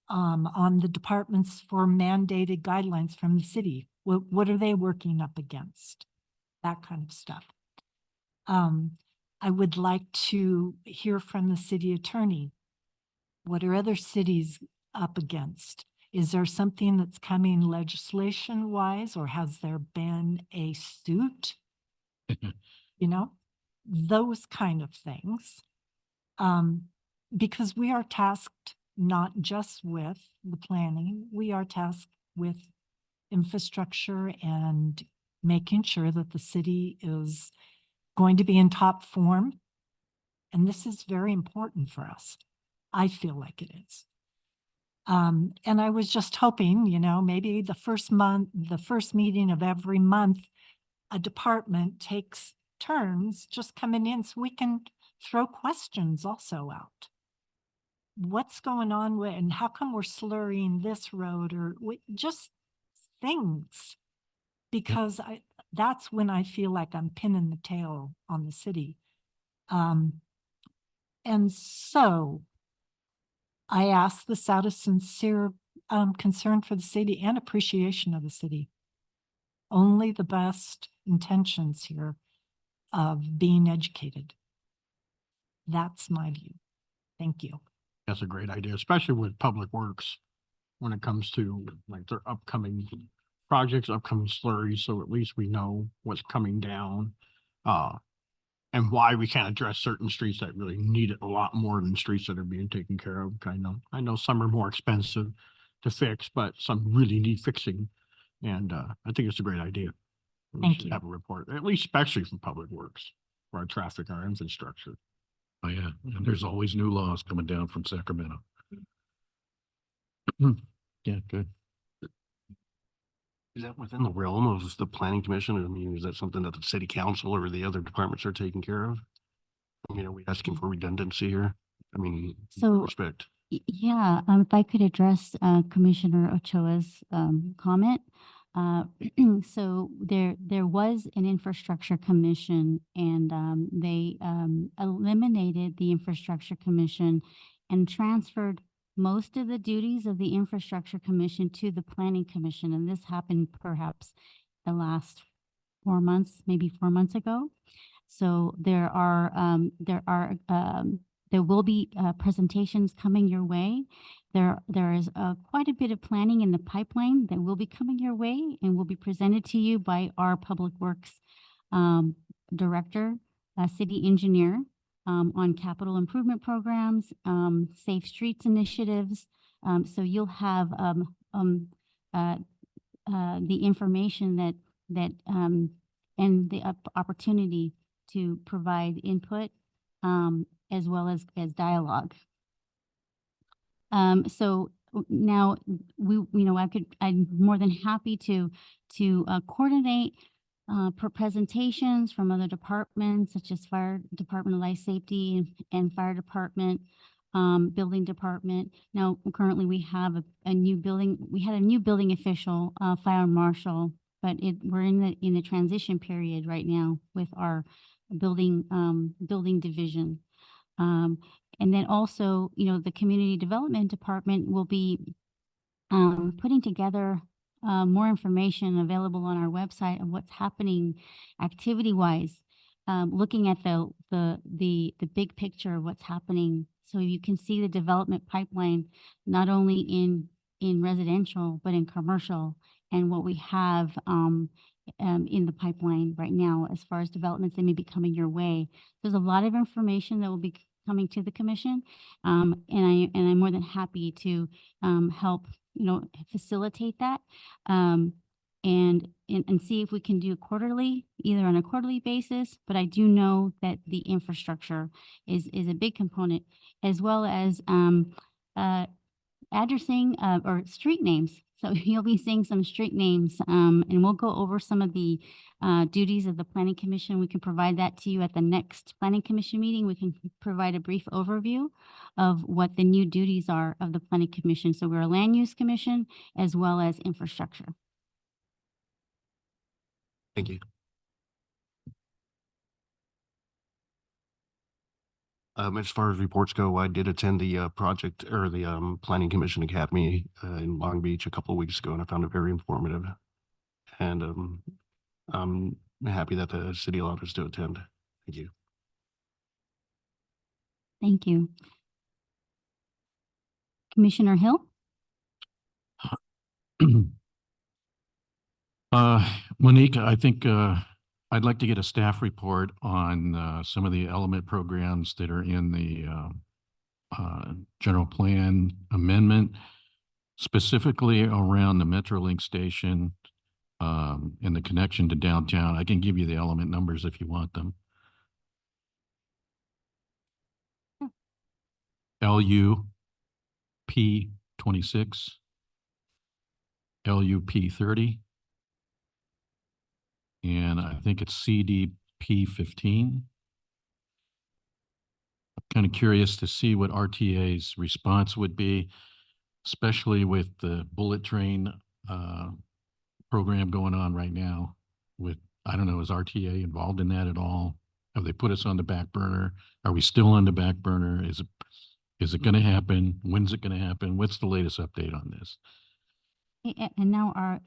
on the departments for mandated guidelines from the city. What are they working up against? That kind of stuff. I would like to hear from the city attorney. What are other cities up against? Is there something that's coming legislation wise, or has there been a suit? You know, those kind of things. Because we are tasked not just with the planning, we are tasked with infrastructure and making sure that the city is going to be in top form. And this is very important for us. I feel like it is. And I was just hoping, you know, maybe the first meeting of every month, a department takes turns just coming in so we can throw questions also out. What's going on with, and how come we're slurring this road, or just things? Because that's when I feel like I'm pinning the tail on the city. And so I ask this out of sincere concern for the city and appreciation of the city. Only the best intentions here of being educated. That's my view. Thank you. That's a great idea, especially with Public Works when it comes to like their upcoming projects, upcoming slurries, so at least we know what's coming down. And why we can't address certain streets that really need it a lot more than streets that are being taken care of. I know some are more expensive to fix, but some really need fixing. And I think it's a great idea. We Thank should you. have a report, at least especially from Public Works, for our traffic, our infrastructure. Oh, yeah, and there's always new laws coming down from Sacramento. Yeah, good. Is that within the realm of the planning commission? I mean, is that something that the city council or the other departments are taking care of? I mean, are we asking for redundancy here? I mean, So- respect. Yeah, if I could address Commissioner Ochoa's comment. So there was an infrastructure commission, and they eliminated the infrastructure commission and transferred most of the duties of the infrastructure commission to the planning commission. And this happened perhaps the last 4 months, maybe 4 months ago. So there will be presentations coming your way. There is quite a bit of planning in the pipeline that will be coming your way and will be presented to you by our Public Works Director, City Engineer, on capital improvement programs, safe streets initiatives. So you'll have the information that and the opportunity to provide input as well as dialogue. So now I'm more than happy to coordinate presentations from other departments such as Fire Department of Life Safety and Fire Department, Building Department. Now, currently we have a new building. We had a new building official, Fire Marshal, but we're in the transition period right now with our building division. And then also, the Community Development Department will be putting together more information available on our website of what's happening activity-wise, looking at the big picture of what's happening. So you can see the development pipeline, not only in residential, but in commercial, and what we have in the pipeline right now as far as developments that may be coming your way. There's a lot of information that will be coming to the commission, and I'm more than happy to help facilitate that and see if we can do either on a quarterly basis. But I do know that the infrastructure is a big component, as well as addressing or street names. So you'll be seeing some street names, and we'll go over some of the duties of the Planning Commission. We can provide that to you at the next Planning Commission meeting. We can provide a brief overview of what the new duties are of the Planning Commission. So we're a land use commission as well as infrastructure. Thank you. As far as reports go, I did attend the project or the Planning Commission Academy in Long Beach a couple of weeks ago, and I found it very informative. And I'm happy that the city allowed us to attend. Thank you. Thank you. Commissioner Hill? Monique, I think I'd like to get a staff report on some of the element programs that are in the general plan amendment, specifically around the Metrolink station and the connection to downtown. I can give you the element numbers if you want them. LUP 26, LUP 30, and I think it's CDP 15. I'm kind of curious to see what RTA's response would be, especially with the bullet train program going on right now with, I don't know, is RTA involved in that at all? Have they put us on the back burner? Are we still on the back burner? Is it going to happen? When's it going to happen? What's the latest update on this? And now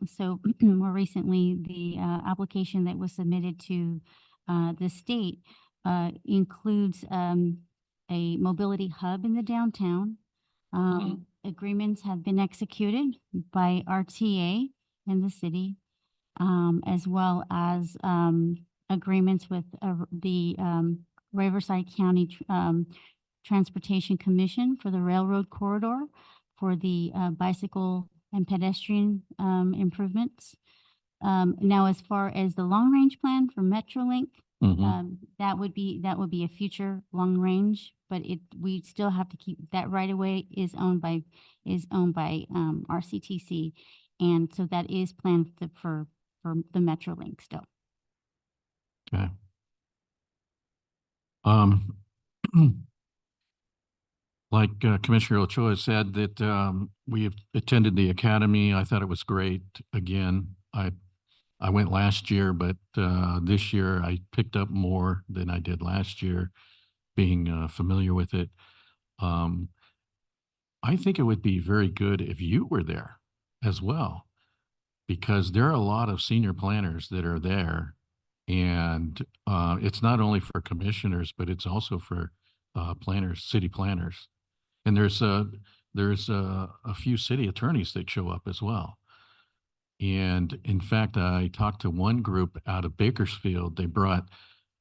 so more recently, the application that was submitted to the state includes a mobility hub in the downtown. Agreements have been executed by RTA and the city, as well as agreements with the Riverside County Transportation Commission for the railroad corridor for the bicycle and pedestrian improvements. Now, as far as the long range plan for Metrolink, that would be a future long range, but we still have to keep that right away is owned by RCTC, and so that is planned for the Metrolink still. Okay. Like Commissioner Ochoa said, that we have attended the academy. I thought it was great. Again, I went last year, but this year I picked up more than I did last year, being familiar with it. I think it would be very good if you were there as well, because there are a lot of senior planners that are there, and it's not only for commissioners, but it's also for planners, city planners. And there's a few city attorneys that show up as well. And in fact, I talked to one group out of Bakersfield. They brought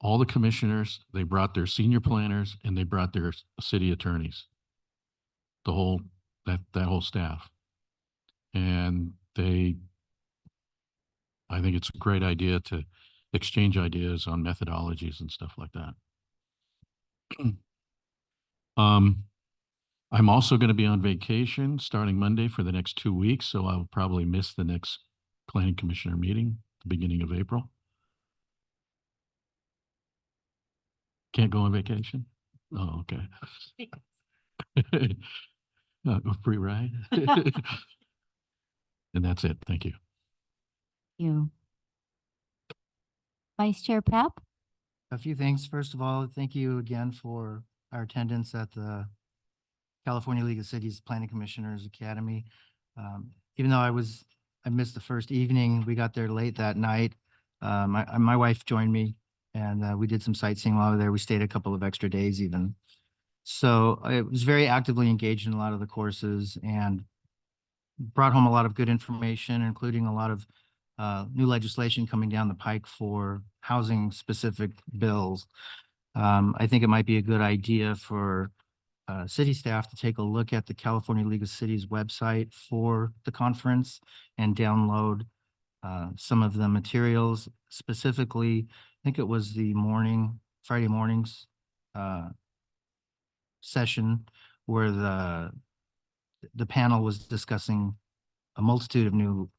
all the commissioners, they brought their senior planners, and they brought their city attorneys, that whole staff. And I think it's a great idea to exchange ideas on methodologies and stuff like that. I'm also going to be on vacation starting Monday for the next 2 weeks, so I'll probably miss the next planning commissioner meeting, the beginning of April. Can't go on vacation? Oh, okay. A free ride? And that's it. Thank you. You. Vice Chair Papp? A few things. First of all, thank you again for our attendance at the California League of Cities Planning Commissioners Academy. Even though I missed the first evening, we got there late that night. My wife joined me, and we did some sightseeing while we were there. We stayed a couple of extra days even. So I was very actively engaged in a lot of the courses and brought home a lot of good information, including a lot of new legislation coming down the pike for housing specific bills. I think it might be a good idea for city staff to take a look at the California League of Cities website for the conference and download some of the materials. Specifically, I think it was the Friday mornings session where the panel was discussing a multitude of new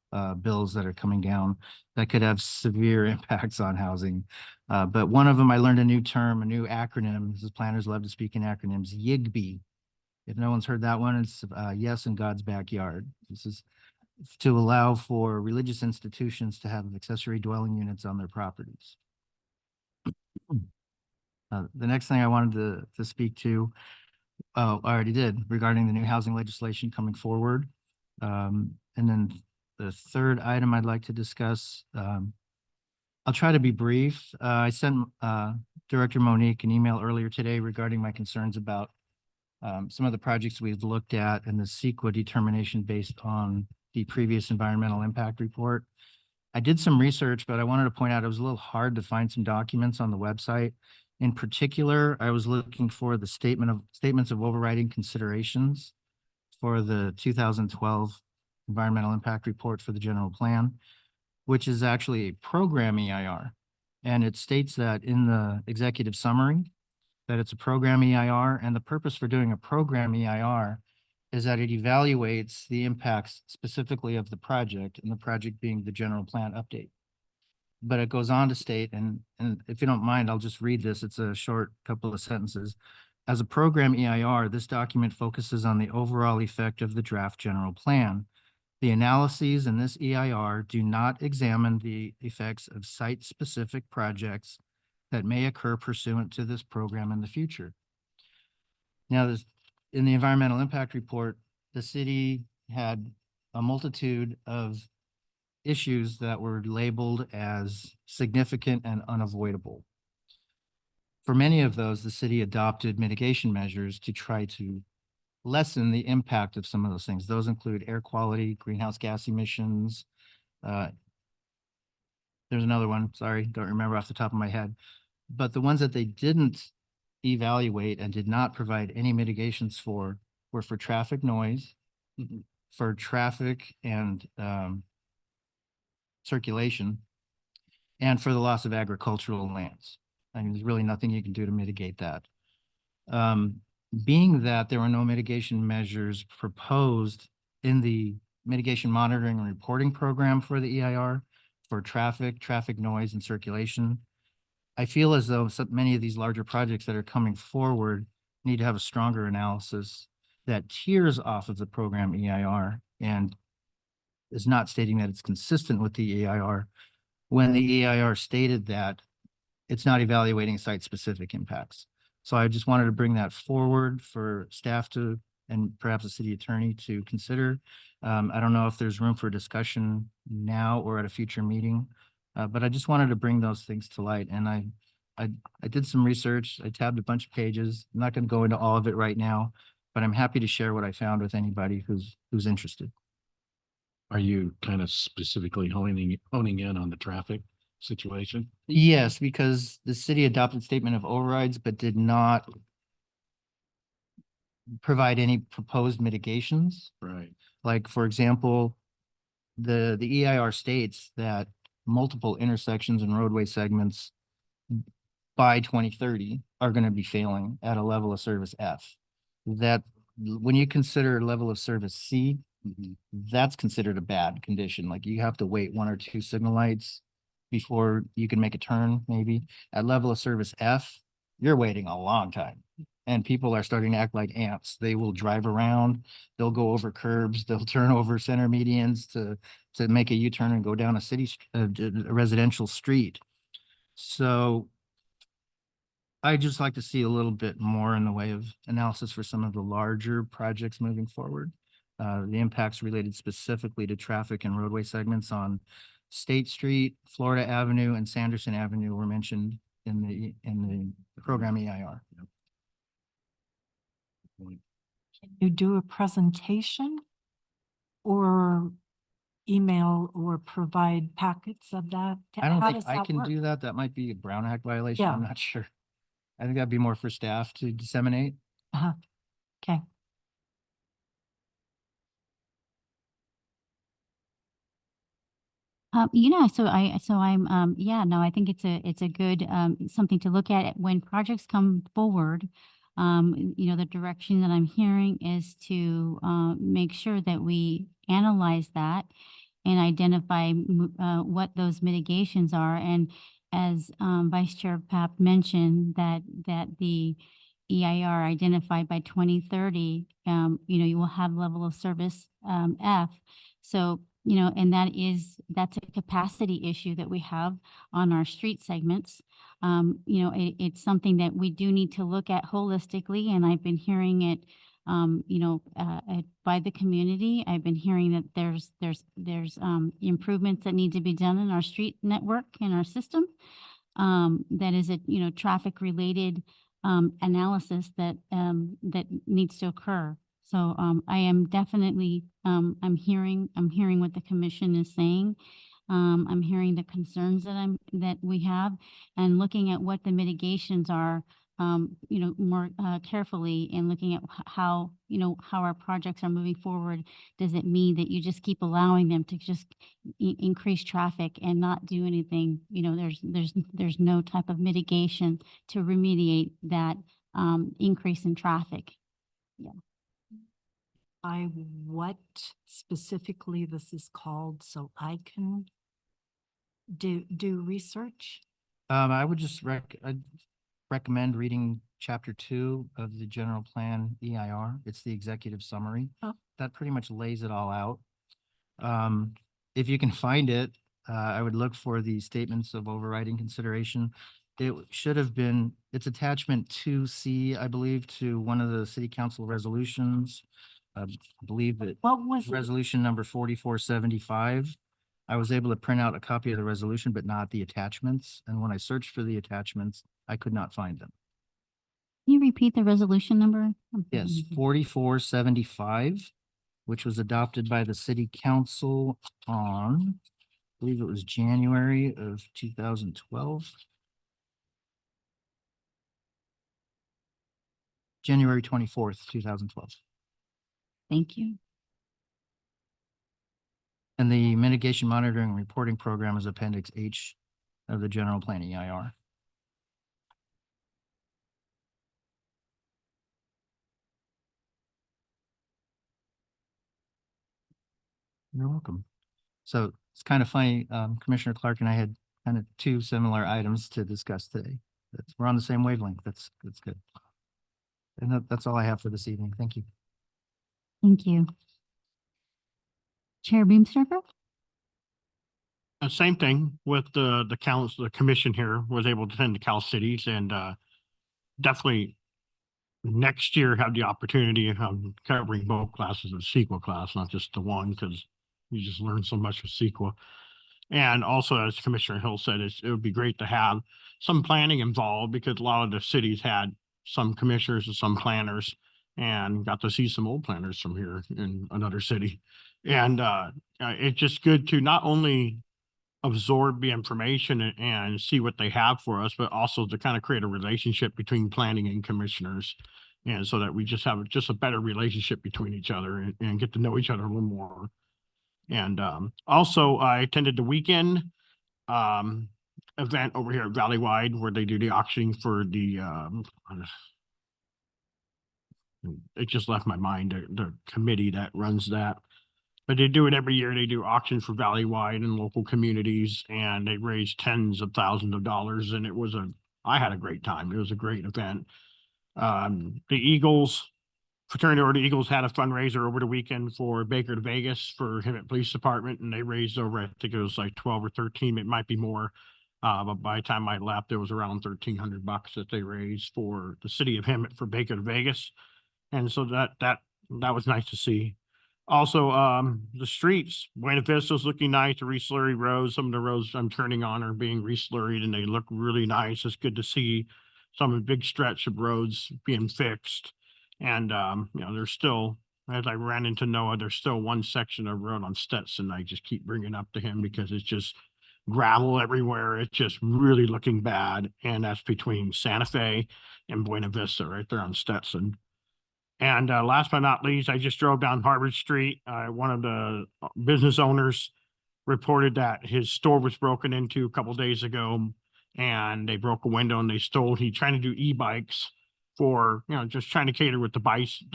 bills that are coming down that could have severe impacts on housing. But one of them, I learned a new term, a new acronym. This is planners love to speak in acronyms, YIGBY. If no one's heard that one, it's yes in God's backyard. This is to allow for religious institutions to have accessory dwelling units on their properties. The next thing I wanted to speak to, I already did regarding the new housing legislation coming forward. And then the third item I'd like to discuss, I'll try to be brief. I sent Director Monique an email earlier today regarding my concerns about some of the projects we've looked at and the CEQA determination based on the previous environmental impact report. I did some research, but I wanted to point out it was a little hard to find some documents on the website. In particular, I was looking for the statements of overriding considerations for the 2012 environmental impact report for the general plan, which is actually a program EIR. And it states that in the executive summary that it's a program EIR, and the purpose for doing a program EIR is that it evaluates the impacts specifically of the project, and the project being the general plan update. But it goes on to state, and if you don't mind, I'll just read this. It's a short couple of sentences. As a program EIR, this document focuses on the overall effect of the draft general plan. The analyses in this EIR do not examine the effects of site-specific projects that may occur pursuant to this program in the future. Now, in the environmental impact report, the city had a multitude of issues that were labeled as significant and unavoidable. For many of those, the city adopted mitigation measures to try to lessen the impact of some of those things. Those include air quality, greenhouse gas emissions. There's another one, sorry, don't remember off the top of my head. But the ones that they didn't evaluate and did not provide any mitigations for were for traffic noise, for traffic and circulation, and for the loss of agricultural lands. I mean, there's really nothing you can do to mitigate that. Being that there were no mitigation measures proposed in the mitigation monitoring and reporting program for the EIR for traffic noise, and circulation, I feel as though many of these larger projects that are coming forward need to have a stronger analysis that tears off of the program EIR and is not stating that it's consistent with the EIR when the EIR stated that it's not evaluating site-specific impacts. So I just wanted to bring that forward for staff to, and perhaps the city attorney to consider. I don't know if there's room for discussion now or at a future meeting, but I just wanted to bring those things to light. And I did some research. I tabbed a bunch of pages. I'm not going to go into all of it right now, but I'm happy to share what I found with anybody who's interested. Are you kind of specifically honing in on the traffic situation? Yes, because the city adopted statement of overrides, but did not provide any proposed mitigations. Right. Like, for example, the EIR states that multiple intersections and roadway segments by 2030 are going to be failing at a level of service F. That when you consider level of service C, that's considered a bad condition. Like, you have to wait 1 or 2 signal lights before you can make a turn, maybe. At level of service F, you're waiting a long time. And people are starting to act like ants. They will drive around, they'll go over curbs, they'll turn over center medians to make a U-turn and go down a residential street. So I'd just like to see a little bit more in the way of analysis for some of the larger projects moving forward. The impacts related specifically to traffic and roadway segments on State Street, Florida Avenue, and Sanderson Avenue were mentioned in the program EIR. Can you do a presentation or email or provide packets of that? I don't How think does I that can work? do that. That might be a Brown Act violation. Yeah. I'm not sure. I think that'd be more for staff to disseminate. Okay. I think it's a good, something to look at when projects come forward. The direction that I'm hearing is to, make sure that we analyze that and identify, what those mitigations are. And as, Vice Chair Papp mentioned, that the EIR identified by 2030, you will have level of service, F. So you know, and that's a capacity issue that we have on our street segments. You know, it's something that we do need to look at holistically, and I've been hearing it, you know, by the community. I've been hearing that there's improvements that need to be done in our street network, in our system. That is a, you know, traffic related, analysis that needs to occur. So, I am definitely, I'm hearing what the commission is saying. I'm hearing the concerns that we have, and looking at what the mitigations are, you know, more, carefully, and looking at how, you know, how our projects are moving forward. Does it mean that you just keep allowing them to just increase traffic and not do anything? You know, there's no type of mitigation to remediate that, increase in traffic. By what specifically this is called, so I can do research? I would just I'd recommend reading chapter 2 of the general plan EIR. It's the executive summary. Oh. That pretty much lays it all out. If you can find it, I would look for the statements of overriding consideration. It should have been, it's attachment 2C, I believe, to one of the city council resolutions. I believe that What was it? resolution number 4475. I was able to print out a copy of the resolution, but not the attachments. And when I searched for the attachments, I could not find them. Can you repeat the resolution number? Yes, 4475, which was adopted by the city council on, I believe it was January of 2012. January 24th, 2012. Thank you. And the mitigation monitoring and reporting program is Appendix H of the general plan EIR. You're welcome. So it's kind of funny, Commissioner Clark and I had kind of two similar items to discuss today. We're on the same wavelength. That's good. And that's all I have for this evening. Thank you. Thank you. Chair Beamsterfer? Same thing with the council, the commission here was able to attend to Cal Cities, and definitely next year have the opportunity of covering both classes of CEQA class, not just the one, because you just learn so much with CEQA. And also, as Commissioner Hill said, it would be great to have some planning involved, because a lot of the cities had some commissioners and some planners, and got to see some old planners from here in another city. And it's just good to not only absorb the information and see what they have for us, but also to kind of create a relationship between planning and commissioners. And so that we just have just a better relationship between each other and get to know each other a little more. And also I attended the weekend event over here at Valleywide, where they do the auctioning for the it just left my mind, the committee that runs that. But they do it every year. They do auctions for Valleywide and local communities, and they raise tens of thousands of dollars. And I had a great time. It was a great event. The Eagles, Fraternity Order Eagles had a fundraiser over the weekend for Baker to Vegas for Hemet Police Department, and they raised over, I think it was like 12 or 13, it might be more. But by the time I left, it was around $1,300 that they raised for the city of Hemet for Baker to Vegas. And so that was nice to see. Also, the streets, Buena Vista's looking nice, the re-slurry roads, some of the roads I'm turning on are being re-slurried and they look really nice. It's good to see some of the big stretch of roads being fixed. And, you know, there's still, as I ran into Noah, there's still one section of road on Stetson I just keep bringing up to him because it's just gravel everywhere. It's just really looking bad. And that's between Santa Fe and Buena Vista right there on Stetson. And last but not least, I just drove down Harvard Street. One of the business owners reported that his store was broken into a couple days ago, and they broke a window and they stole. He's trying to do e-bikes for, you know, just trying to cater with the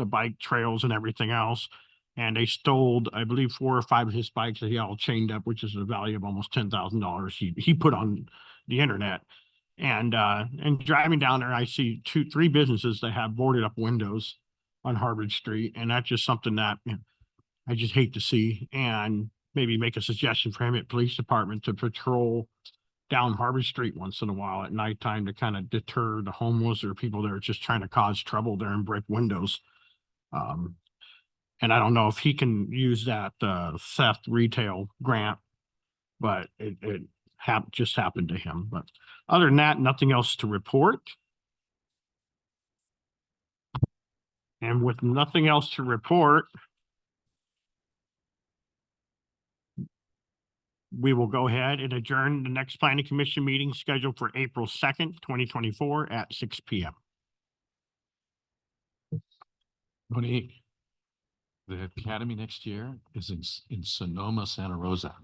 bike trails and everything else. And they stole, I believe, 4 or 5 of his bikes that he all chained up, which is a value of almost $10,000 he put on the internet. And driving down there, I see 2-3 businesses that have boarded up windows on Harvard Street. And that's just something that, you know, I just hate to see. And maybe make a suggestion for Hemet Police Department to patrol down Harbor Street once in a while at nighttime to kind of deter the homeless or people that are just trying to cause trouble there and break windows. And I don't know if he can use that theft retail grant, but it just happened to him. But other than that, nothing else to report. And with nothing else to report, we will go ahead and adjourn the next planning commission meeting scheduled for April 2nd, 2024 at 6 p.m. Monique, the academy next year is in Sonoma, Santa Rosa.